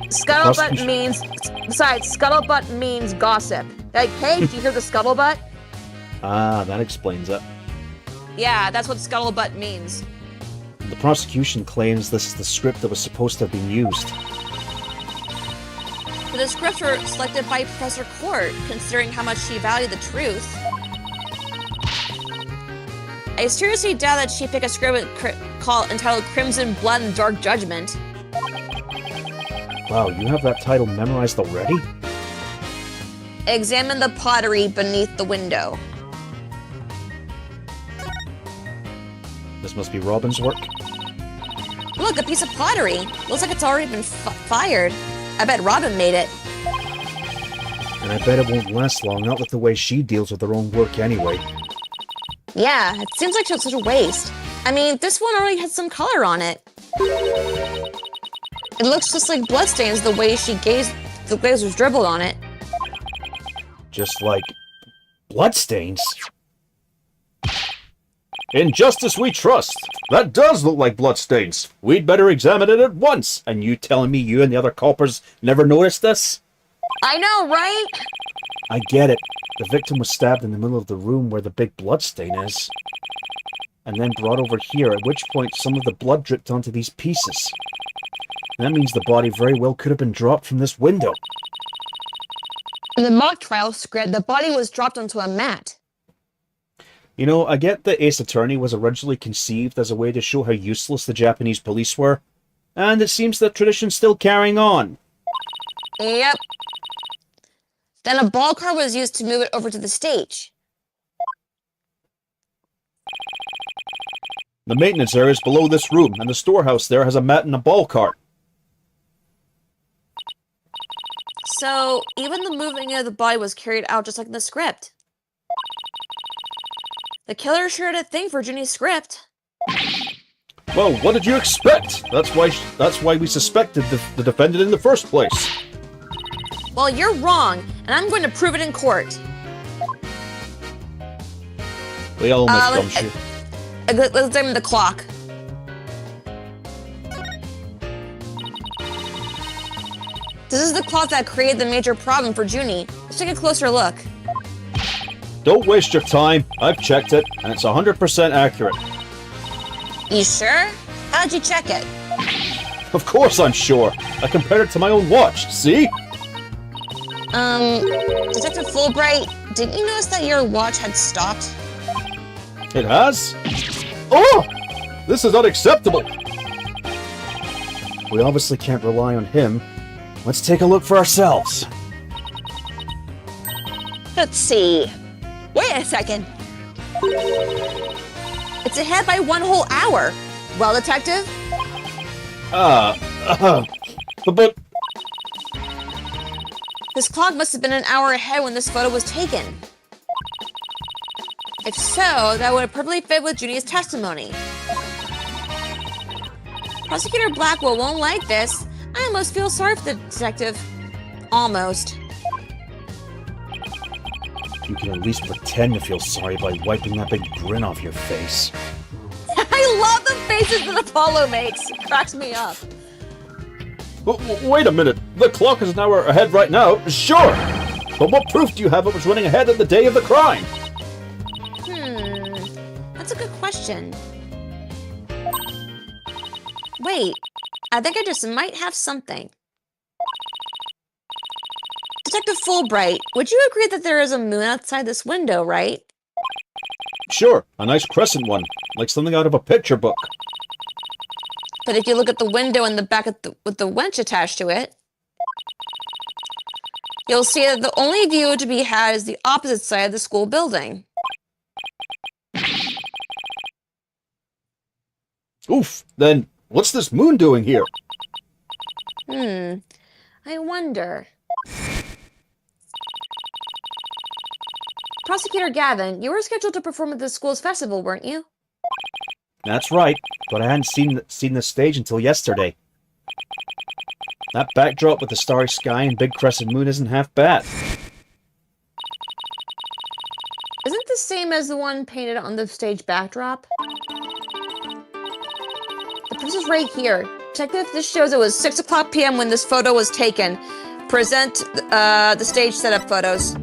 Scuttlebutt means... Besides, scuttlebutt means gossip. Like, hey, did you hear the scuttlebutt? Ah, that explains it. Yeah, that's what scuttlebutt means. The prosecution claims this is the script that was supposed to have been used. But the scripts were selected by Professor Court, considering how much she valued the truth. I seriously doubt that she picked a script entitled Crimson Blood and Dark Judgment. Wow, you have that title memorized already? Examine the pottery beneath the window. This must be Robin's work. Look, a piece of pottery. Looks like it's already been fired. I bet Robin made it. And I bet it won't last long, not with the way she deals with her own work anyway. Yeah, it seems like such a waste. I mean, this one already has some color on it. It looks just like bloodstains the way the glaze was dribbled on it. Just like bloodstains? In justice we trust. That does look like bloodstains. We'd better examine it at once. And you telling me you and the other culprits never noticed this? I know, right? I get it. The victim was stabbed in the middle of the room where the big bloodstain is. And then brought over here, at which point some of the blood dripped onto these pieces. That means the body very well could have been dropped from this window. In the mock trial script, the body was dropped onto a mat. You know, I get that Ace Attorney was originally conceived as a way to show how useless the Japanese police were, and it seems that tradition's still carrying on. Yep. Then a ball car was used to move it over to the stage. The maintenance area is below this room, and the storehouse there has a mat and a ball cart. So, even the moving of the body was carried out just like in the script. The killer sure had a thing for Ginny's script. Well, what did you expect? That's why we suspected the defendant in the first place. Well, you're wrong, and I'm going to prove it in court. We all missed Gumshoe. Let's examine the clock. This is the clock that created the major problem for Junie. Let's take a closer look. Don't waste your time. I've checked it, and it's 100% accurate. You sure? How'd you check it? Of course I'm sure. I compared it to my own watch. See? Detective Fulbright, didn't you notice that your watch had stopped? It has? Oh! This is unacceptable! We obviously can't rely on him. Let's take a look for ourselves. Let's see. Wait a second. It's ahead by 1 whole hour. Well, Detective? But... This clock must have been an hour ahead when this photo was taken. If so, that would have perfectly fit with Junie's testimony. Prosecutor Blackwell won't like this. I almost feel sorry for the detective. Almost. You can at least pretend to feel sorry by wiping that big grin off your face. I I love the faces that Apollo makes. It cracks me up. Wait a minute. The clock is an hour ahead right now. Sure. But what proof do you have it was running ahead at the day of the crime? That's a good question. Wait, I think I just might have something. Detective Fulbright, would you agree that there is a moon outside this window, right? Sure, a nice crescent one, like something out of a picture book. But if you look at the window in the back with the winch attached to it, you'll see that the only view to be had is the opposite side of the school building. Oof, then what's this moon doing here? I wonder. Prosecutor Gavin, you were scheduled to perform at the school's festival, weren't you? That's right, but I hadn't seen the stage until yesterday. That backdrop with the starry sky and big crescent moon isn't half bad. Isn't the same as the one painted on the stage backdrop? The proof is right here. Detective, this shows it was 6 o'clock p.m. when this photo was taken. Present the stage setup photos.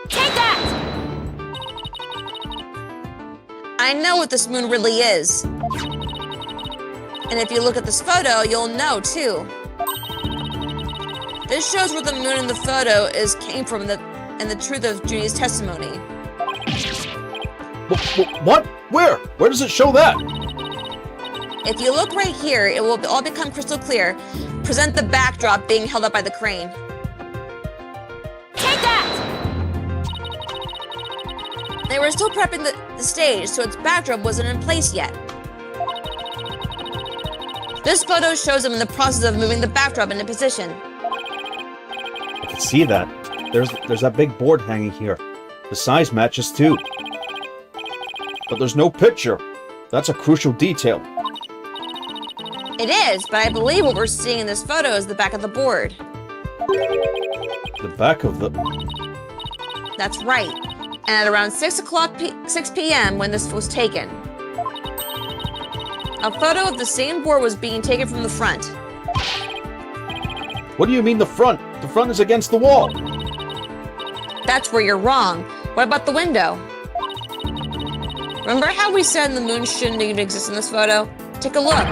Take that! I know what this moon really is. And if you look at this photo, you'll know, too. This shows where the moon in the photo came from and the truth of Junie's testimony. What? Where? Where does it show that? If you look right here, it will all become crystal clear. Present the backdrop being held up by the crane. Take that! They were still prepping the stage, so its backdrop wasn't in place yet. This photo shows them in the process of moving the backdrop into position. I can see that. There's that big board hanging here. The size matches too. But there's no picture. That's a crucial detail. It is, but I believe what we're seeing in this photo is the back of the board. The back of the... That's right. And at around 6 p.m. when this was taken, a photo of the same board was being taken from the front. What do you mean the front? The front is against the wall. That's where you're wrong. What about the window? Remember how we said the moon shouldn't even exist in this photo? Take a look.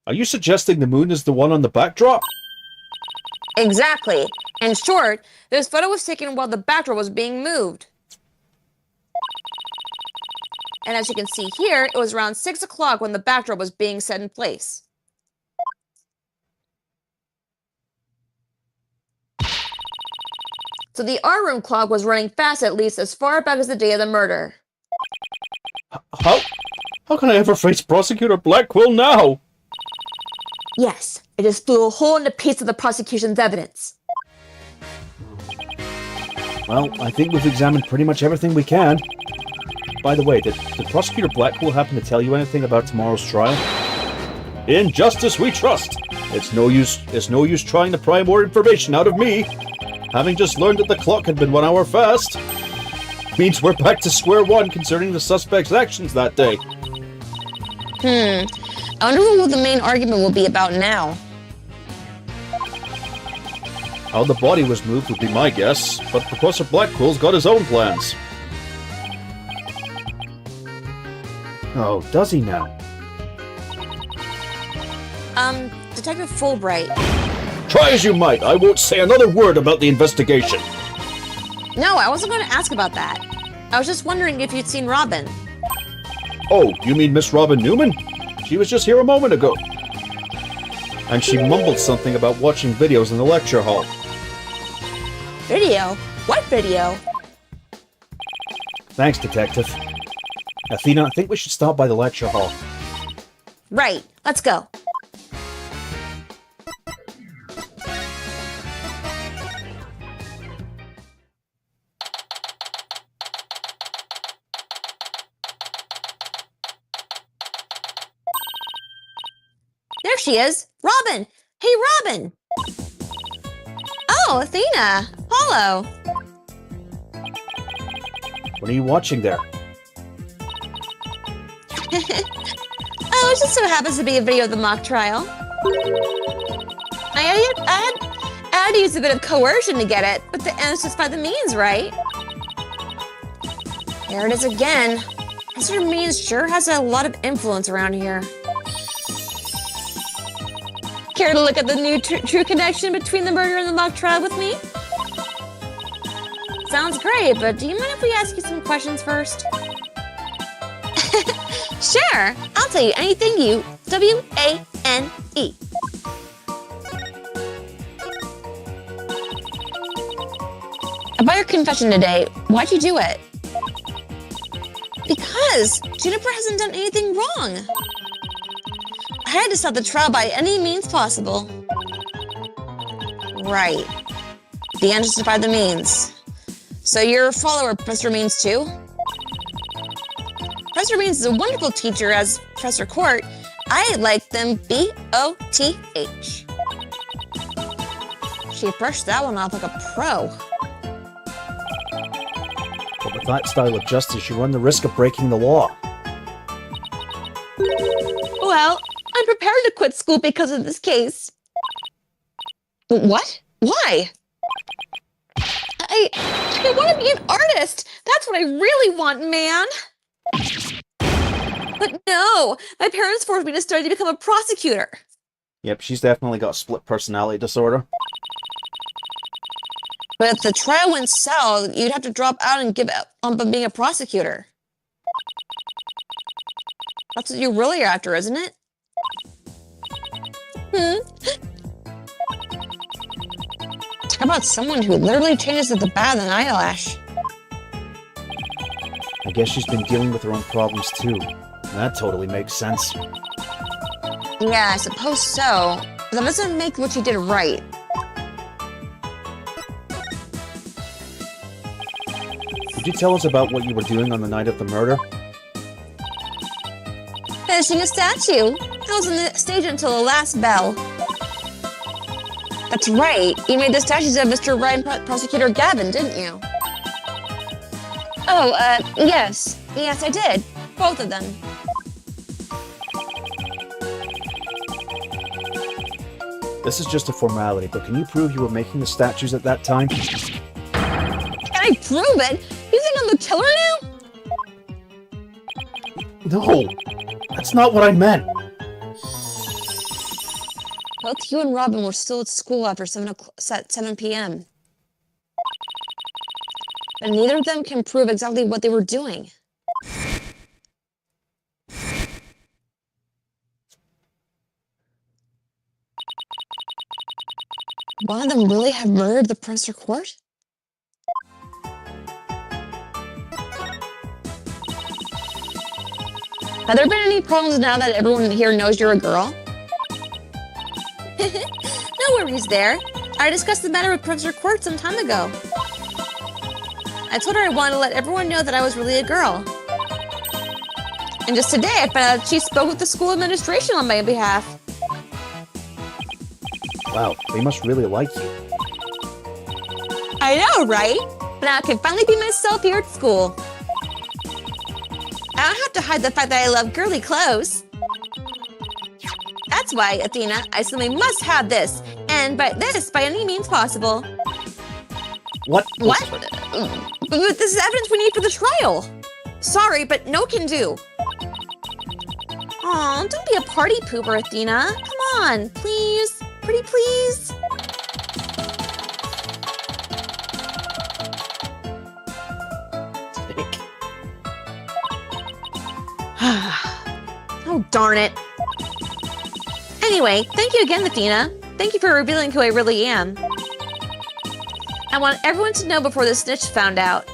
Are you suggesting the moon is the one on the backdrop? Exactly. In short, this photo was taken while the backdrop was being moved. And as you can see here, it was around 6 o'clock when the backdrop was being set in place. So the art room clock was running fast at least as far back as the day of the murder. How can I ever face Prosecutor Blackwell now? Yes, it just blew a hole in the piece of the prosecution's evidence. Well, I think we've examined pretty much everything we can. By the way, did Prosecutor Blackwell happen to tell you anything about tomorrow's trial? In justice we trust. It's no use trying to pry more information out of me. Having just learned that the clock had been 1 hour fast. Means we're back to square one concerning the suspect's actions that day. I wonder what the main argument will be about now. How the body was moved would be my guess, but Professor Blackwell's got his own plans. Oh, does he now? Detective Fulbright. Try as you might, I won't say another word about the investigation. No, I wasn't going to ask about that. I was just wondering if you'd seen Robin. Oh, you mean Miss Robin Newman? She was just here a moment ago. And she mumbled something about watching videos in the lecture hall. Video? What video? Thanks, Detective. Athena, I think we should stop by the lecture hall. Right, let's go. There she is! Robin! Hey, Robin! Oh, Athena! Apollo! What are you watching there? Oh, it just so happens to be a video of the mock trial. I had to use a bit of coercion to get it, but the ends justify the means, right? There it is again. Mr. Means sure has a lot of influence around here. Care to look at the new true connection between the murder and the mock trial with me? Sounds great, but do you mind if we ask you some questions first? Sure, I'll tell you anything you W-A-N-E. About your confession today, why'd you do it? Because Juniper hasn't done anything wrong. I had to stop the trial by any means possible. Right. The end justified the means. So you're a follower, Professor Means, too? Professor Means is a wonderful teacher, as Professor Court. I like them B-O-T-H. She brushed that one off like a pro. But with that style of justice, you run the risk of breaking the law. Well, I'm prepared to quit school because of this case. What? Why? I want to be an artist. That's what I really want, man. But no, my parents forced me to study to become a prosecutor. Yep, she's definitely got a split personality disorder. But if the trial went south, you'd have to drop out and give up on being a prosecutor. That's what you're really after, isn't it? Talk about someone who literally changes at the bat of an eyelash. I guess she's been dealing with her own problems too. That totally makes sense. Yeah, I suppose so. But that doesn't make what she did right. Could you tell us about what you were doing on the night of the murder? Finishing a statue. I was on the stage until the last bell. That's right. You made the statues of Mr. Ryan Prosecutor Gavin, didn't you? Oh, yes. Yes, I did. Both of them. This is just a formality, but can you prove you were making the statues at that time? Can I prove it? You think I'm the killer now? No! That's not what I meant! Both you and Robin were still at school after 7 p.m. But neither of them can prove exactly what they were doing. One of them really have murdered the Professor Court? Have there been any problems now that everyone here knows you're a girl? No worries there. I discussed the matter with Professor Court some time ago. I told her I wanted to let everyone know that I was really a girl. And just today, I found out she spoke with the school administration on my behalf. Wow, they must really like you. I know, right? But now I can finally be myself here at school. I don't have to hide the fact that I love girly clothes. That's why, Athena, I simply must have this. And by any means possible. What? What? But this is evidence we need for the trial. Sorry, but no can do. Aw, don't be a party pooper, Athena. Come on, please. Pretty please. Oh, darn it. Anyway, thank you again, Athena. Thank you for revealing who I really am. I want everyone to know before the snitch found out.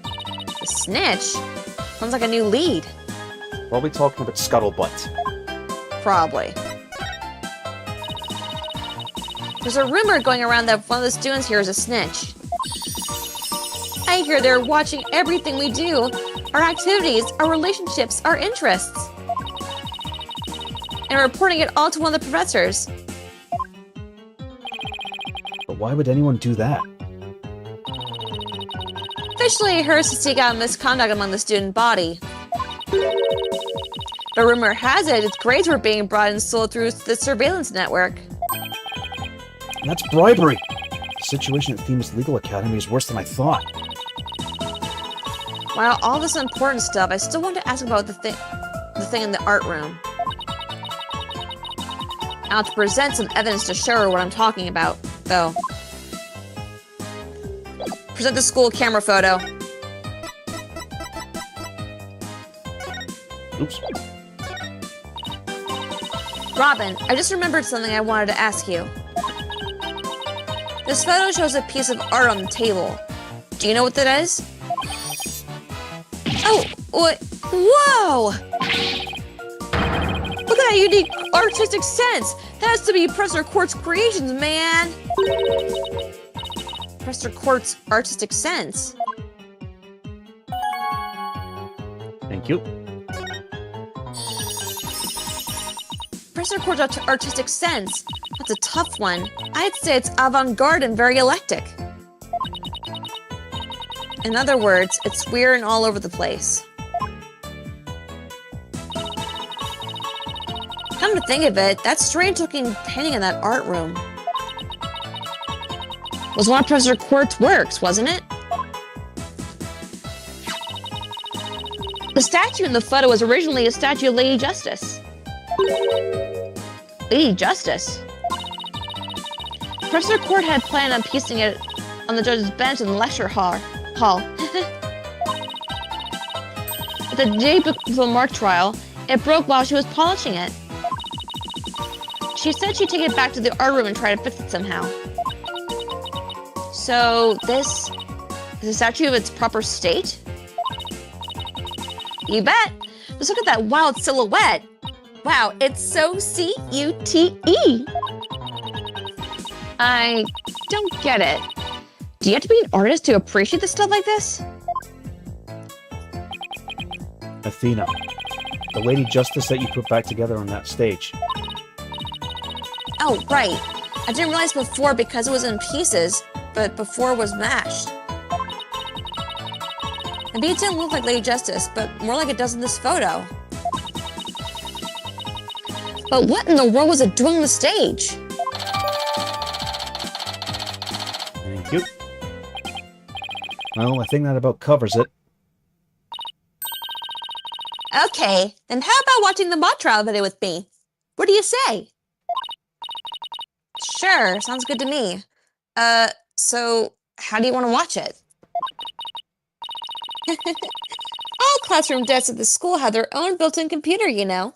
The snitch? Sounds like a new lead. Probably talking about Scuttlebutt. Probably. There's a rumor going around that one of the students here is a snitch. I hear they're watching everything we do. Our activities, our relationships, our interests. And reporting it all to one of the professors. But why would anyone do that? They initially hers to seek out misconduct among the student body. But rumor has it its grades were being brought and sold through the surveillance network. That's bribery. The situation at Themis Legal Academy is worse than I thought. While all this important stuff, I still want to ask about the thing in the art room. I'll have to present some evidence to show her what I'm talking about, though. Present the school camera photo. Oops. Robin, I just remembered something I wanted to ask you. This photo shows a piece of art on the table. Do you know what that is? Oh, what? Whoa! Look at that unique artistic sense! That has to be Professor Quart's creations, man! Professor Quart's artistic sense. Thank you. Professor Quart's artistic sense. That's a tough one. I'd say it's avant-garde and very eclectic. In other words, it's weird and all over the place. Come to think of it, that strange-looking painting in that art room was one of Professor Quart's works, wasn't it? The statue in the photo was originally a statue of Lady Justice. Lady Justice? Professor Quart had planned on piecing it on the judge's bench in the lecture hall. But the day before the mock trial, it broke while she was polishing it. She said she'd take it back to the art room and try to fix it somehow. So this is a statue of its proper state? You bet! Just look at that wild silhouette! Wow, it's so C-U-T-E! I don't get it. Do you have to be an artist to appreciate the stuff like this? Athena, the Lady Justice that you put back together on that stage. Oh, right. I didn't realize before because it was in pieces, but before it was mashed. Maybe it didn't look like Lady Justice, but more like it does in this photo. But what in the world was it doing on the stage? Thank you. Well, I think that about covers it. Okay, then how about watching the mock trial video with me? What do you say? Sure, sounds good to me. So how do you want to watch it? All classroom desks at the school have their own built-in computer, you know.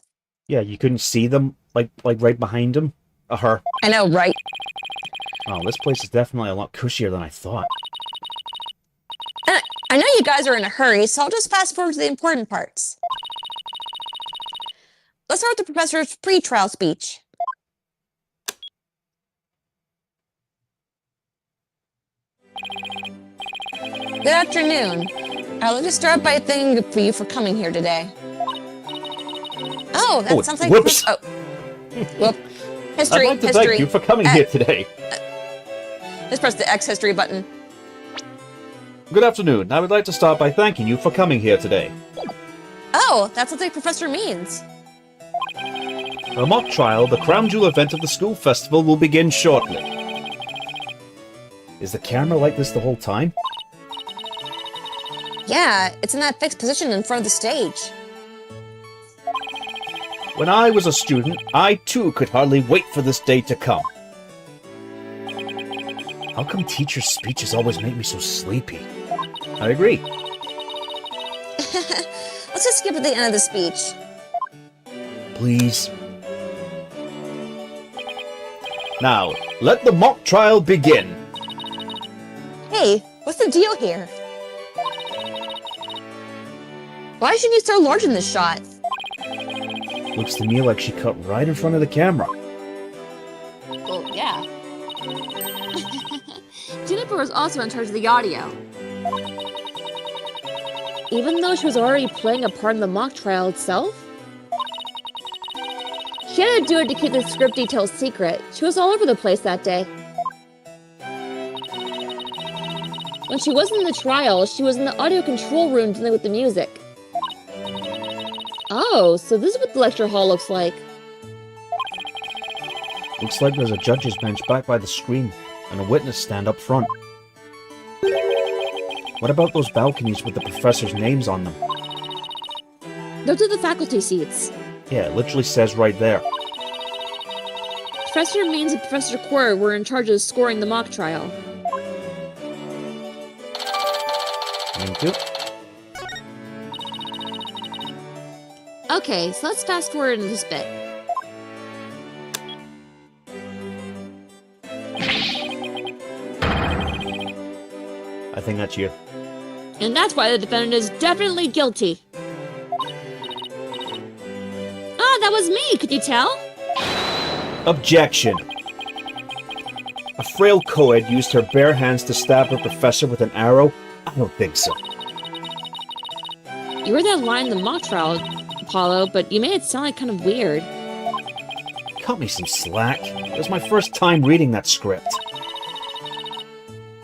Yeah, you couldn't see them, like right behind him? Her. I know, right? Oh, this place is definitely a lot cushier than I thought. I know you guys are in a hurry, so I'll just fast forward to the important parts. Let's start with the professor's pre-trial speech. Good afternoon. I'd like to start by thanking you for coming here today. Oh, that sounds like... Whoops! Oh. Whoop. History, I'd like to thank you for coming here today. Just press the X history button. Good afternoon. I would like to start by thanking you for coming here today. Oh, that's what the professor means. The mock trial, the crown jewel event of the school festival, will begin shortly. Is the camera like this the whole time? Yeah, it's in that fixed position in front of the stage. When I was a student, I too could hardly wait for this day to come. How come teachers' speeches always make me so sleepy? I agree. Let's just skip at the end of the speech. Please. Now, let the mock trial begin. Hey, what's the deal here? Why is she so large in this shot? Looks to me like she cut right in front of the camera. Well, yeah. Juniper was also in charge of the audio. Even though she was already playing a part in the mock trial itself? She had to do it to keep the script details secret. She was all over the place that day. When she wasn't in the trial, she was in the audio control room dealing with the music. Oh, so this is what the lecture hall looks like. Looks like there's a judge's bench back by the screen, and a witness stand up front. What about those balconies with the professors' names on them? Those are the faculty seats. Yeah, it literally says right there. Professor Means and Professor Quirrell were in charge of scoring the mock trial. Thank you. Okay, so let's fast forward in this bit. I think that's you. And that's why the defendant is definitely guilty. Ah, that was me, could you tell? Objection! A frail co-ed used her bare hands to stab her professor with an arrow? I don't think so. You were that line in the mock trial, Apollo, but you made it sound like kind of weird. Cut me some slack. It was my first time reading that script.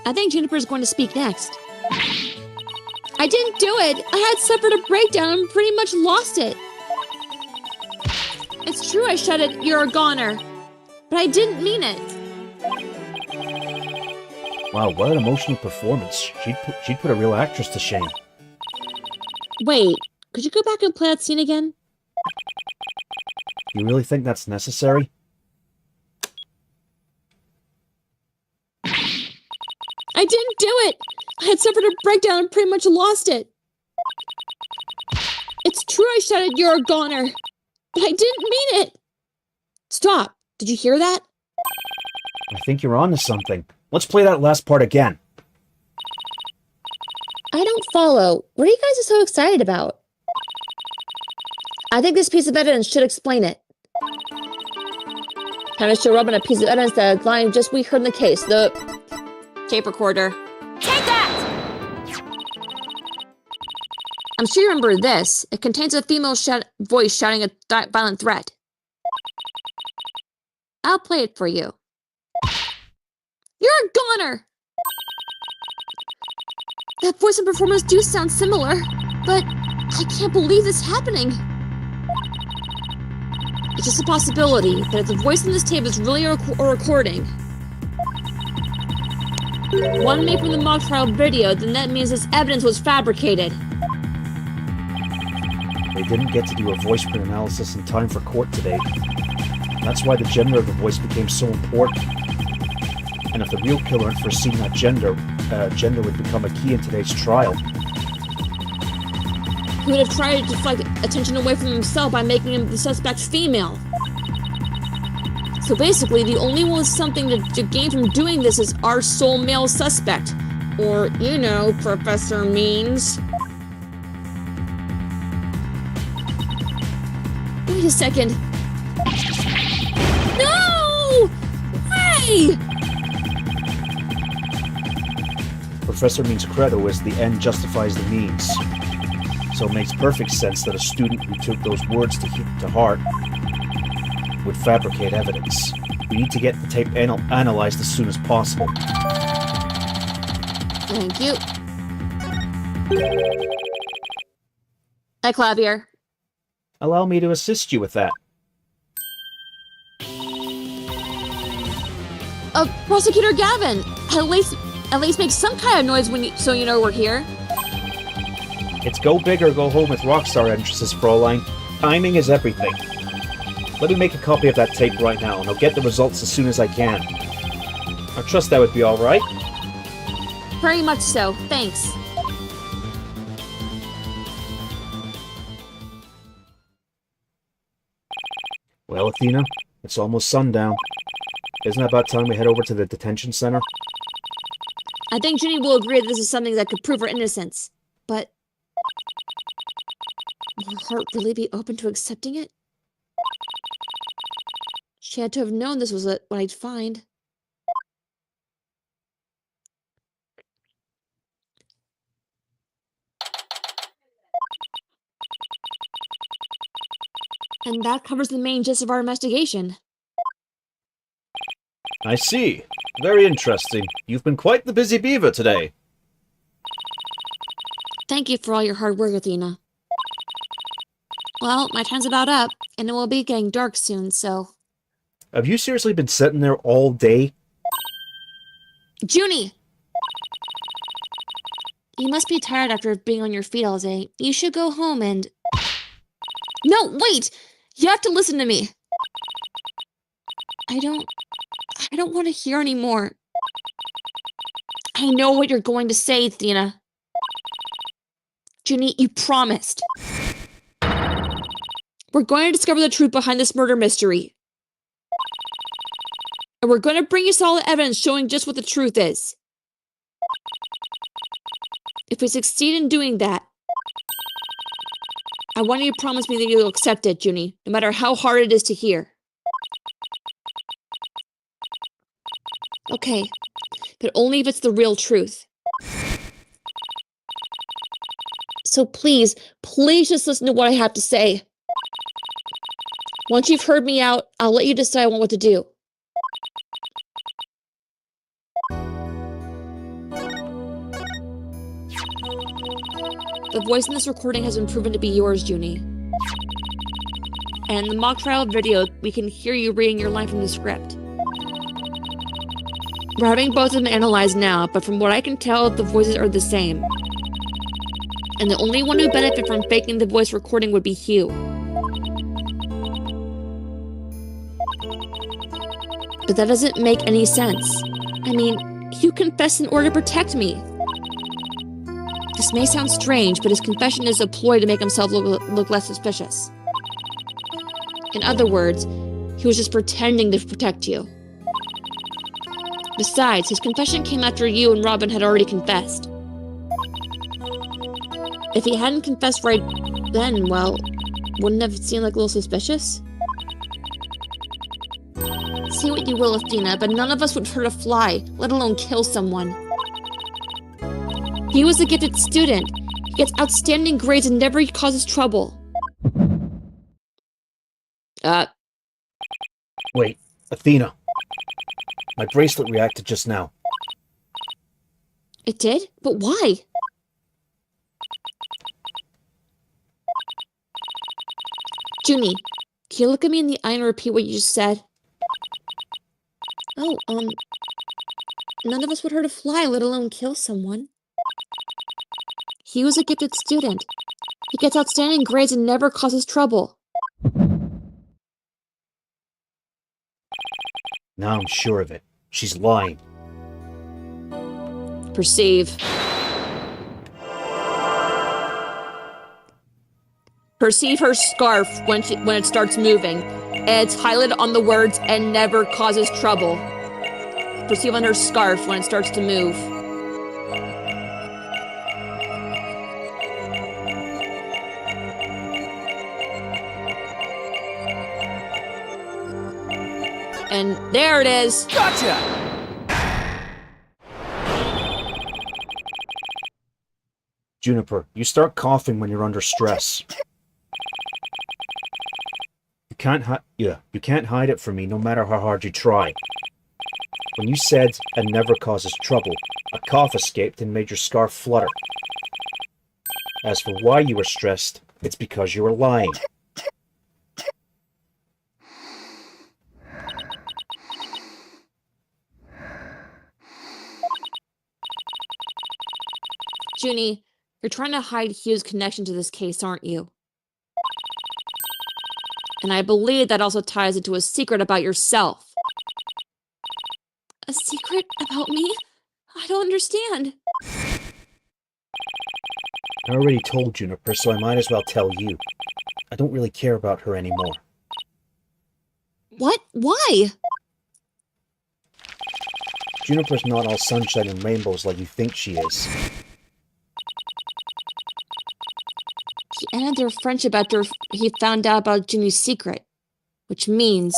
I think Juniper's going to speak next. I didn't do it! I had suffered a breakdown and pretty much lost it. It's true I shouted, "You're a goner," but I didn't mean it. Wow, what an emotional performance. She'd put a real actress to shame. Wait, could you go back and play that scene again? You really think that's necessary? I didn't do it! I had suffered a breakdown and pretty much lost it. It's true I shouted, "You're a goner," but I didn't mean it. Stop. Did you hear that? I think you're on to something. Let's play that last part again. I don't follow. What are you guys so excited about? I think this piece of evidence should explain it. Time to show Robin a piece of evidence that line just we heard in the case. The tape recorder. Take that! I'm sure you remember this. It contains a female voice shouting a violent threat. I'll play it for you. You're a goner! That voice and performance do sound similar, but I can't believe this is happening. It's just a possibility that if the voice in this tape is really a recording, one made from the mock trial video, then that means this evidence was fabricated. They didn't get to do a voice print analysis in time for court today. That's why the gender of the voice became so important. And if the real killer had foreseen that gender would become a key in today's trial. He would have tried to deflect attention away from himself by making the suspect female. So basically, the only one with something to gain from doing this is our sole male suspect. Or, you know, Professor Means. Wait a second. No! Hey! Professor Means' credo is the end justifies the means. So it makes perfect sense that a student who took those words to heart would fabricate evidence. We need to get the tape analyzed as soon as possible. Thank you. Hey, Clavier. Allow me to assist you with that. Prosecutor Gavin, at least make some kind of noise so you know we're here. It's go big or go home with Rockstar entrances, Fräulein. Timing is everything. Let me make a copy of that tape right now, and I'll get the results as soon as I can. I trust that would be alright. Very much so, thanks. Well, Athena, it's almost sundown. Isn't it about time we head over to the detention center? I think Ginny will agree that this is something that could prove her innocence, but will her heart really be open to accepting it? She had to have known this was what I'd find. And that covers the main gist of our investigation. I see. Very interesting. You've been quite the busy beaver today. Thank you for all your hard work, Athena. Well, my time's about up, and it will be getting dark soon, so... Have you seriously been sitting there all day? Junie! You must be tired after being on your feet all day. You should go home and... No, wait! You have to listen to me! I don't want to hear anymore. I know what you're going to say, Athena. Junie, you promised. We're going to discover the truth behind this murder mystery. And we're going to bring you solid evidence showing just what the truth is. If we succeed in doing that, I want you to promise me that you'll accept it, Junie, no matter how hard it is to hear. Okay, but only if it's the real truth. So please just listen to what I have to say. Once you've heard me out, I'll let you decide what to do. The voice in this recording has been proven to be yours, Junie. And in the mock trial video, we can hear you reading your line from the script. We're having both of them analyzed now, but from what I can tell, the voices are the same. And the only one who benefited from faking the voice recording would be Hugh. But that doesn't make any sense. I mean, Hugh confessed in order to protect me. This may sound strange, but his confession is a ploy to make himself look less suspicious. In other words, he was just pretending to protect you. Besides, his confession came after you and Robin had already confessed. If he hadn't confessed right then, well, wouldn't it have seemed like a little suspicious? Say what you will, Athena, but none of us would hurt a fly, let alone kill someone. He was a gifted student. He gets outstanding grades and never causes trouble. Wait, Athena. My bracelet reacted just now. It did? But why? Junie, can you look at me in the eye and repeat what you just said? Oh, none of us would hurt a fly, let alone kill someone. He was a gifted student. He gets outstanding grades and never causes trouble. Now I'm sure of it. She's lying. Perceive. Perceive her scarf when it starts moving. And it's highlighted on the words, and never causes trouble. Perceive on her scarf when it starts to move. And there it is. Gotcha! Juniper, you start coughing when you're under stress. You can't hide it from me no matter how hard you try. When you said, "and never causes trouble," a cough escaped and made your scarf flutter. As for why you were stressed, it's because you were lying. Junie, you're trying to hide Hugh's connection to this case, aren't you? And I believe that also ties into a secret about yourself. A secret about me? I don't understand. I already told Juniper, so I might as well tell you. I don't really care about her anymore. What? Why? Juniper's not all sunshine and rainbows like you think she is. He ended their friendship after he found out about Ginny's secret. Which means...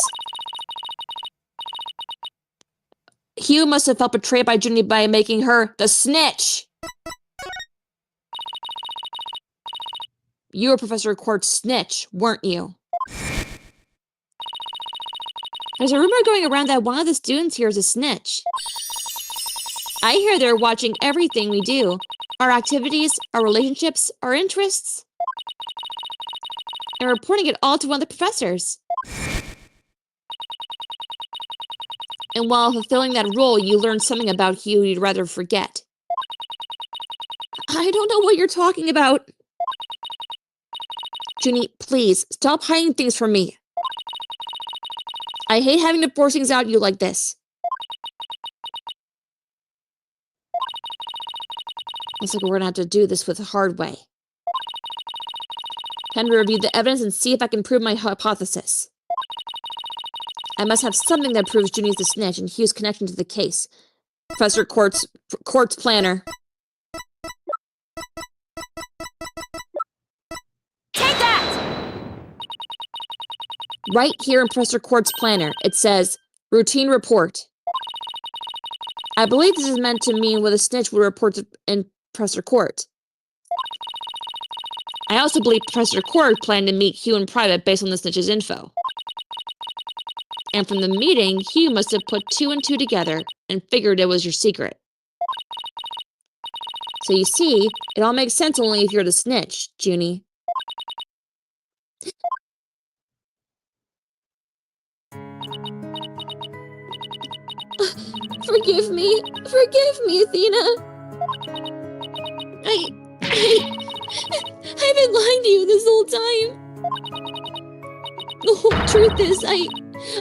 Hugh must have felt betrayed by Ginny by making her the snitch! You were Professor Quart's snitch, weren't you? There's a rumor going around that one of the students here is a snitch. I hear they're watching everything we do, our activities, our relationships, our interests, and reporting it all to one of the professors. And while fulfilling that role, you learn something about Hugh you'd rather forget. I don't know what you're talking about. Junie, please, stop hiding things from me. I hate having to force things out of you like this. Looks like we're gonna have to do this with the hard way. Time to review the evidence and see if I can prove my hypothesis. I must have something that proves Junie's the snitch and Hugh's connection to the case. Professor Court's planner. Take that! Right here in Professor Court's planner, it says, routine report. I believe this is meant to mean what a snitch would report in Professor Court. I also believe Professor Court planned to meet Hugh in private based on the snitch's info. And from the meeting, Hugh must have put 2 and 2 together and figured it was your secret. So you see, it all makes sense only if you're the snitch, Junie. Forgive me, Athena. I've been lying to you this whole time. The whole truth is,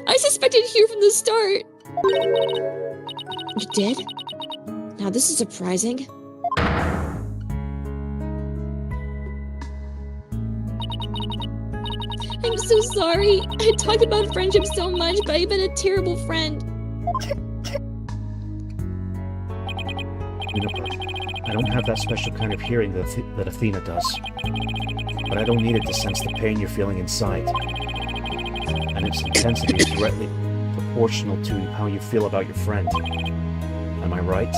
I suspected Hugh from the start. You did? Now this is surprising. I'm so sorry. I talked about friendship so much, but I've been a terrible friend. Juniper, I don't have that special kind of hearing that Athena does. But I don't need it to sense the pain you're feeling inside. And its intensity is directly proportional to how you feel about your friend. Am I right?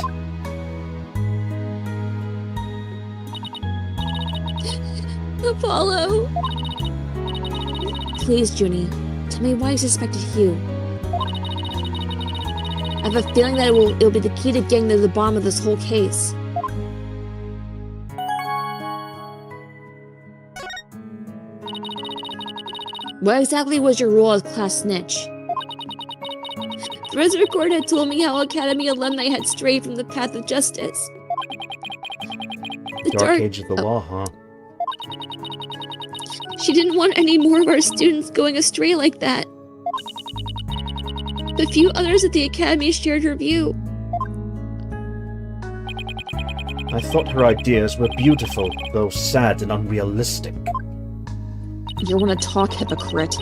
Apollo. Please, Junie, tell me why you suspected Hugh. I have a feeling that it'll be the key to getting to the bottom of this whole case. What exactly was your role as class snitch? Professor Court had told me how Academy alumni had strayed from the path of justice. The Dark age of the law, huh? She didn't want any more of our students going astray like that. The few others at the Academy shared her view. I thought her ideas were beautiful, though sad and unrealistic. You want to talk, hypocrite.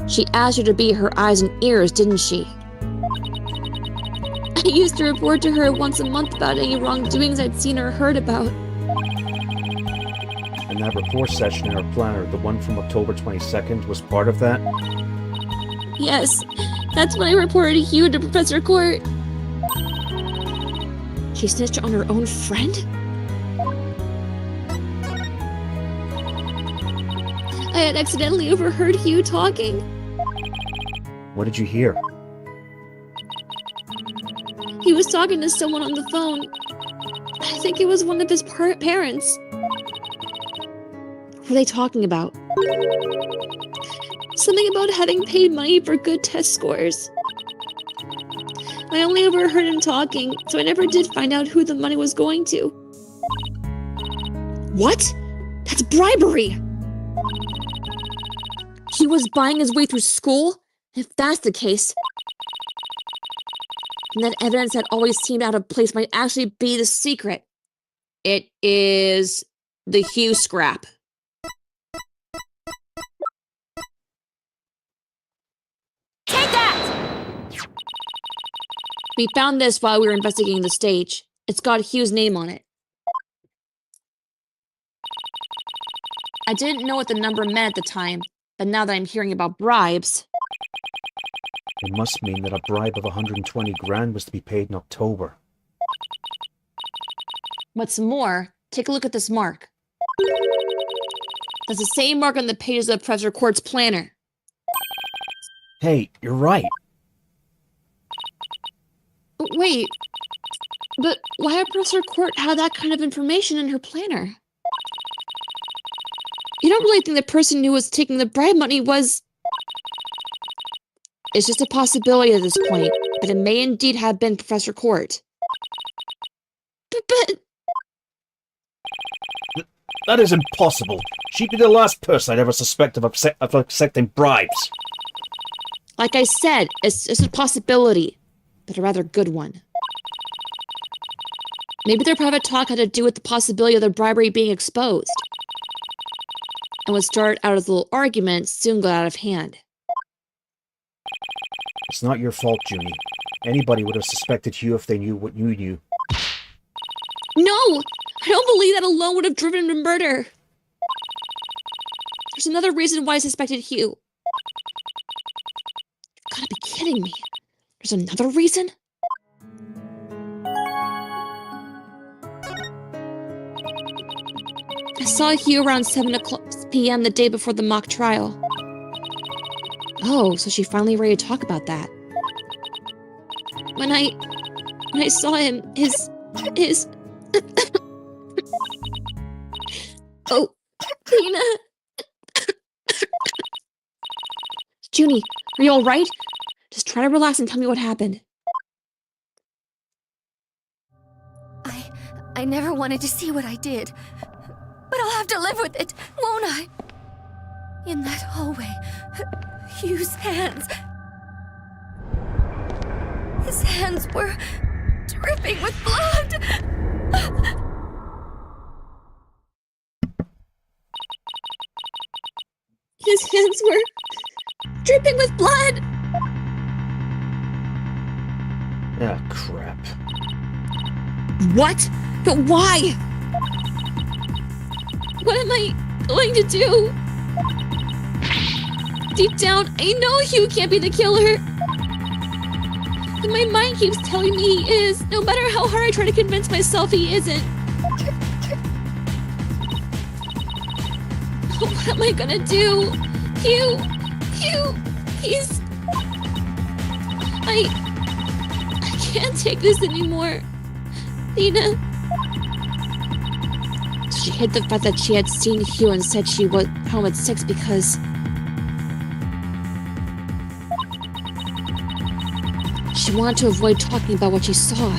She asked you to be her eyes and ears, didn't she? I used to report to her once a month about any wrongdoings I'd seen or heard about. And that report session in her planner, the one from October 22nd, was part of that? Yes, that's when I reported Hugh to Professor Court. She snitched on her own friend? I had accidentally overheard Hugh talking. What did you hear? He was talking to someone on the phone. I think it was one of his parents. What were they talking about? Something about having paid money for good test scores. I only overheard him talking, so I never did find out who the money was going to. What? That's bribery! He was buying his way through school? If that's the case, then that evidence that always seemed out of place might actually be the secret. It is the Hugh scrap. Take that! We found this while we were investigating the stage. It's got Hugh's name on it. I didn't know what the number meant at the time, but now that I'm hearing about bribes... It must mean that a bribe of 120 grand was to be paid in October. What's more, take a look at this mark. That's the same mark on the pages of Professor Court's planner. Hey, you're right. Wait, But why would Professor Court have that kind of information in her planner? You don't really think the person who was taking the bribe money was... It's just a possibility at this point, but it may indeed have been Professor Court. But... That is impossible. She'd be the last person I'd ever suspect of accepting bribes. Like I said, it's just a possibility, but a rather good one. Maybe their private talk had to do with the possibility of their bribery being exposed. And what started out as a little argument soon got out of hand. It's not your fault, Junie. Anybody would have suspected you if they knew what you knew. No! I don't believe that alone would have driven him to murder. There's another reason why I suspected Hugh. You've gotta be kidding me. There's another reason? I saw Hugh around 7 p.m. the day before the mock trial. Oh, so she finally ready to talk about that. When I saw him, his... Oh, Tina. Junie, are you alright? Just try to relax and tell me what happened. I never wanted to see what I did. But I'll have to live with it, won't I? In that hallway, Hugh's hands... His hands were dripping with blood. His hands were dripping with blood. Ah, crap. What? But why? What am I going to do? Deep down, I know Hugh can't be the killer. But my mind keeps telling me he is, no matter how hard I try to convince myself he isn't. What am I gonna do? Hugh, he's... I can't take this anymore. Nina. She hid the fact that she had seen Hugh and said she was home at 6 because... she wanted to avoid talking about what she saw.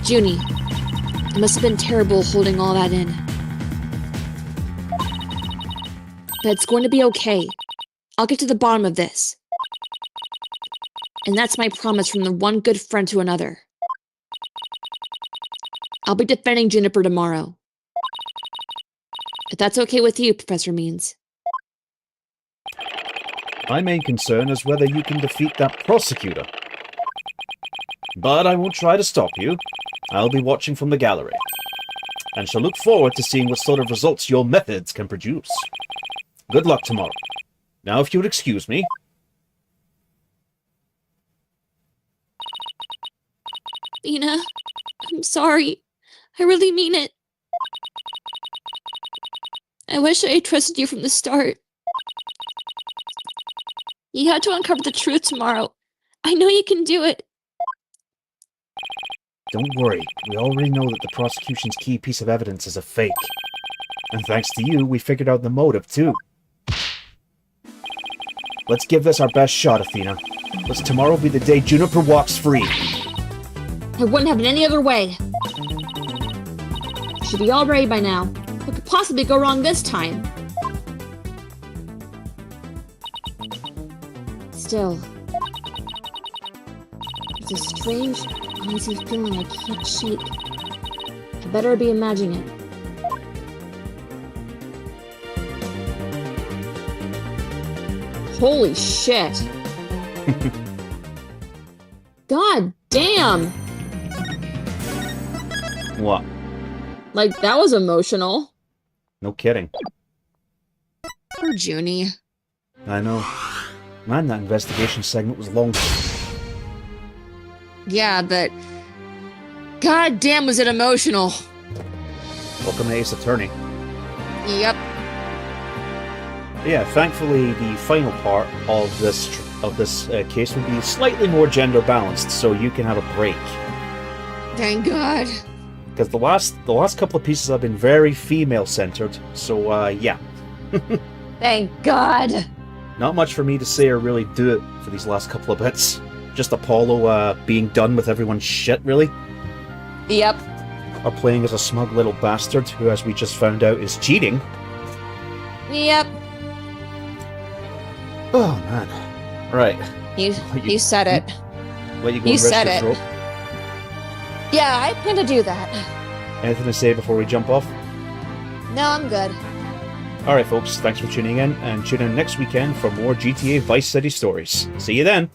Junie, it must have been terrible holding all that in. But it's going to be okay. I'll get to the bottom of this. And that's my promise from the one good friend to another. I'll be defending Juniper tomorrow. If that's okay with you, Professor Means. My main concern is whether you can defeat that prosecutor. But I won't try to stop you. I'll be watching from the gallery. And shall look forward to seeing what sort of results your methods can produce. Good luck tomorrow. Now if you would excuse me. Ina, I'm sorry. I really mean it. I wish I had trusted you from the start. You have to uncover the truth tomorrow. I know you can do it. Don't worry, we already know that the prosecution's key piece of evidence is a fake. And thanks to you, we figured out the motive, too. Let's give this our best shot, Athena. Let's tomorrow be the day Juniper walks free. I wouldn't have it any other way. Should be all ready by now. What could possibly go wrong this time? Still, it's a strange, uneasy feeling I can't shake. I better be imagining it. Holy shit! God damn! What? Like, that was emotional. No kidding. Poor Junie. I know. Man, that investigation segment was long. Yeah, but... God damn, was it emotional. Welcome to Ace Attorney. Yep. Yeah, thankfully the final part of this case will be slightly more gender balanced, so you can have a break. Thank God. Because the last couple of pieces have been very female centered, so yeah. Thank God. Not much for me to say or really do it for these last couple of bits. Just Apollo being done with everyone's shit, really. Yep. Or playing as a smug little bastard who, as we just found out, is cheating. Yep. Oh, man. Right. You said it. Let you go You and rest said your it. throat. Yeah, I plan to do that. Anything to say before we jump off? No, I'm good. Alright, folks, thanks for tuning in, and tune in next weekend for more GTA Vice City stories. See you then!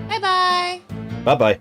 Bye-bye. Bye-bye.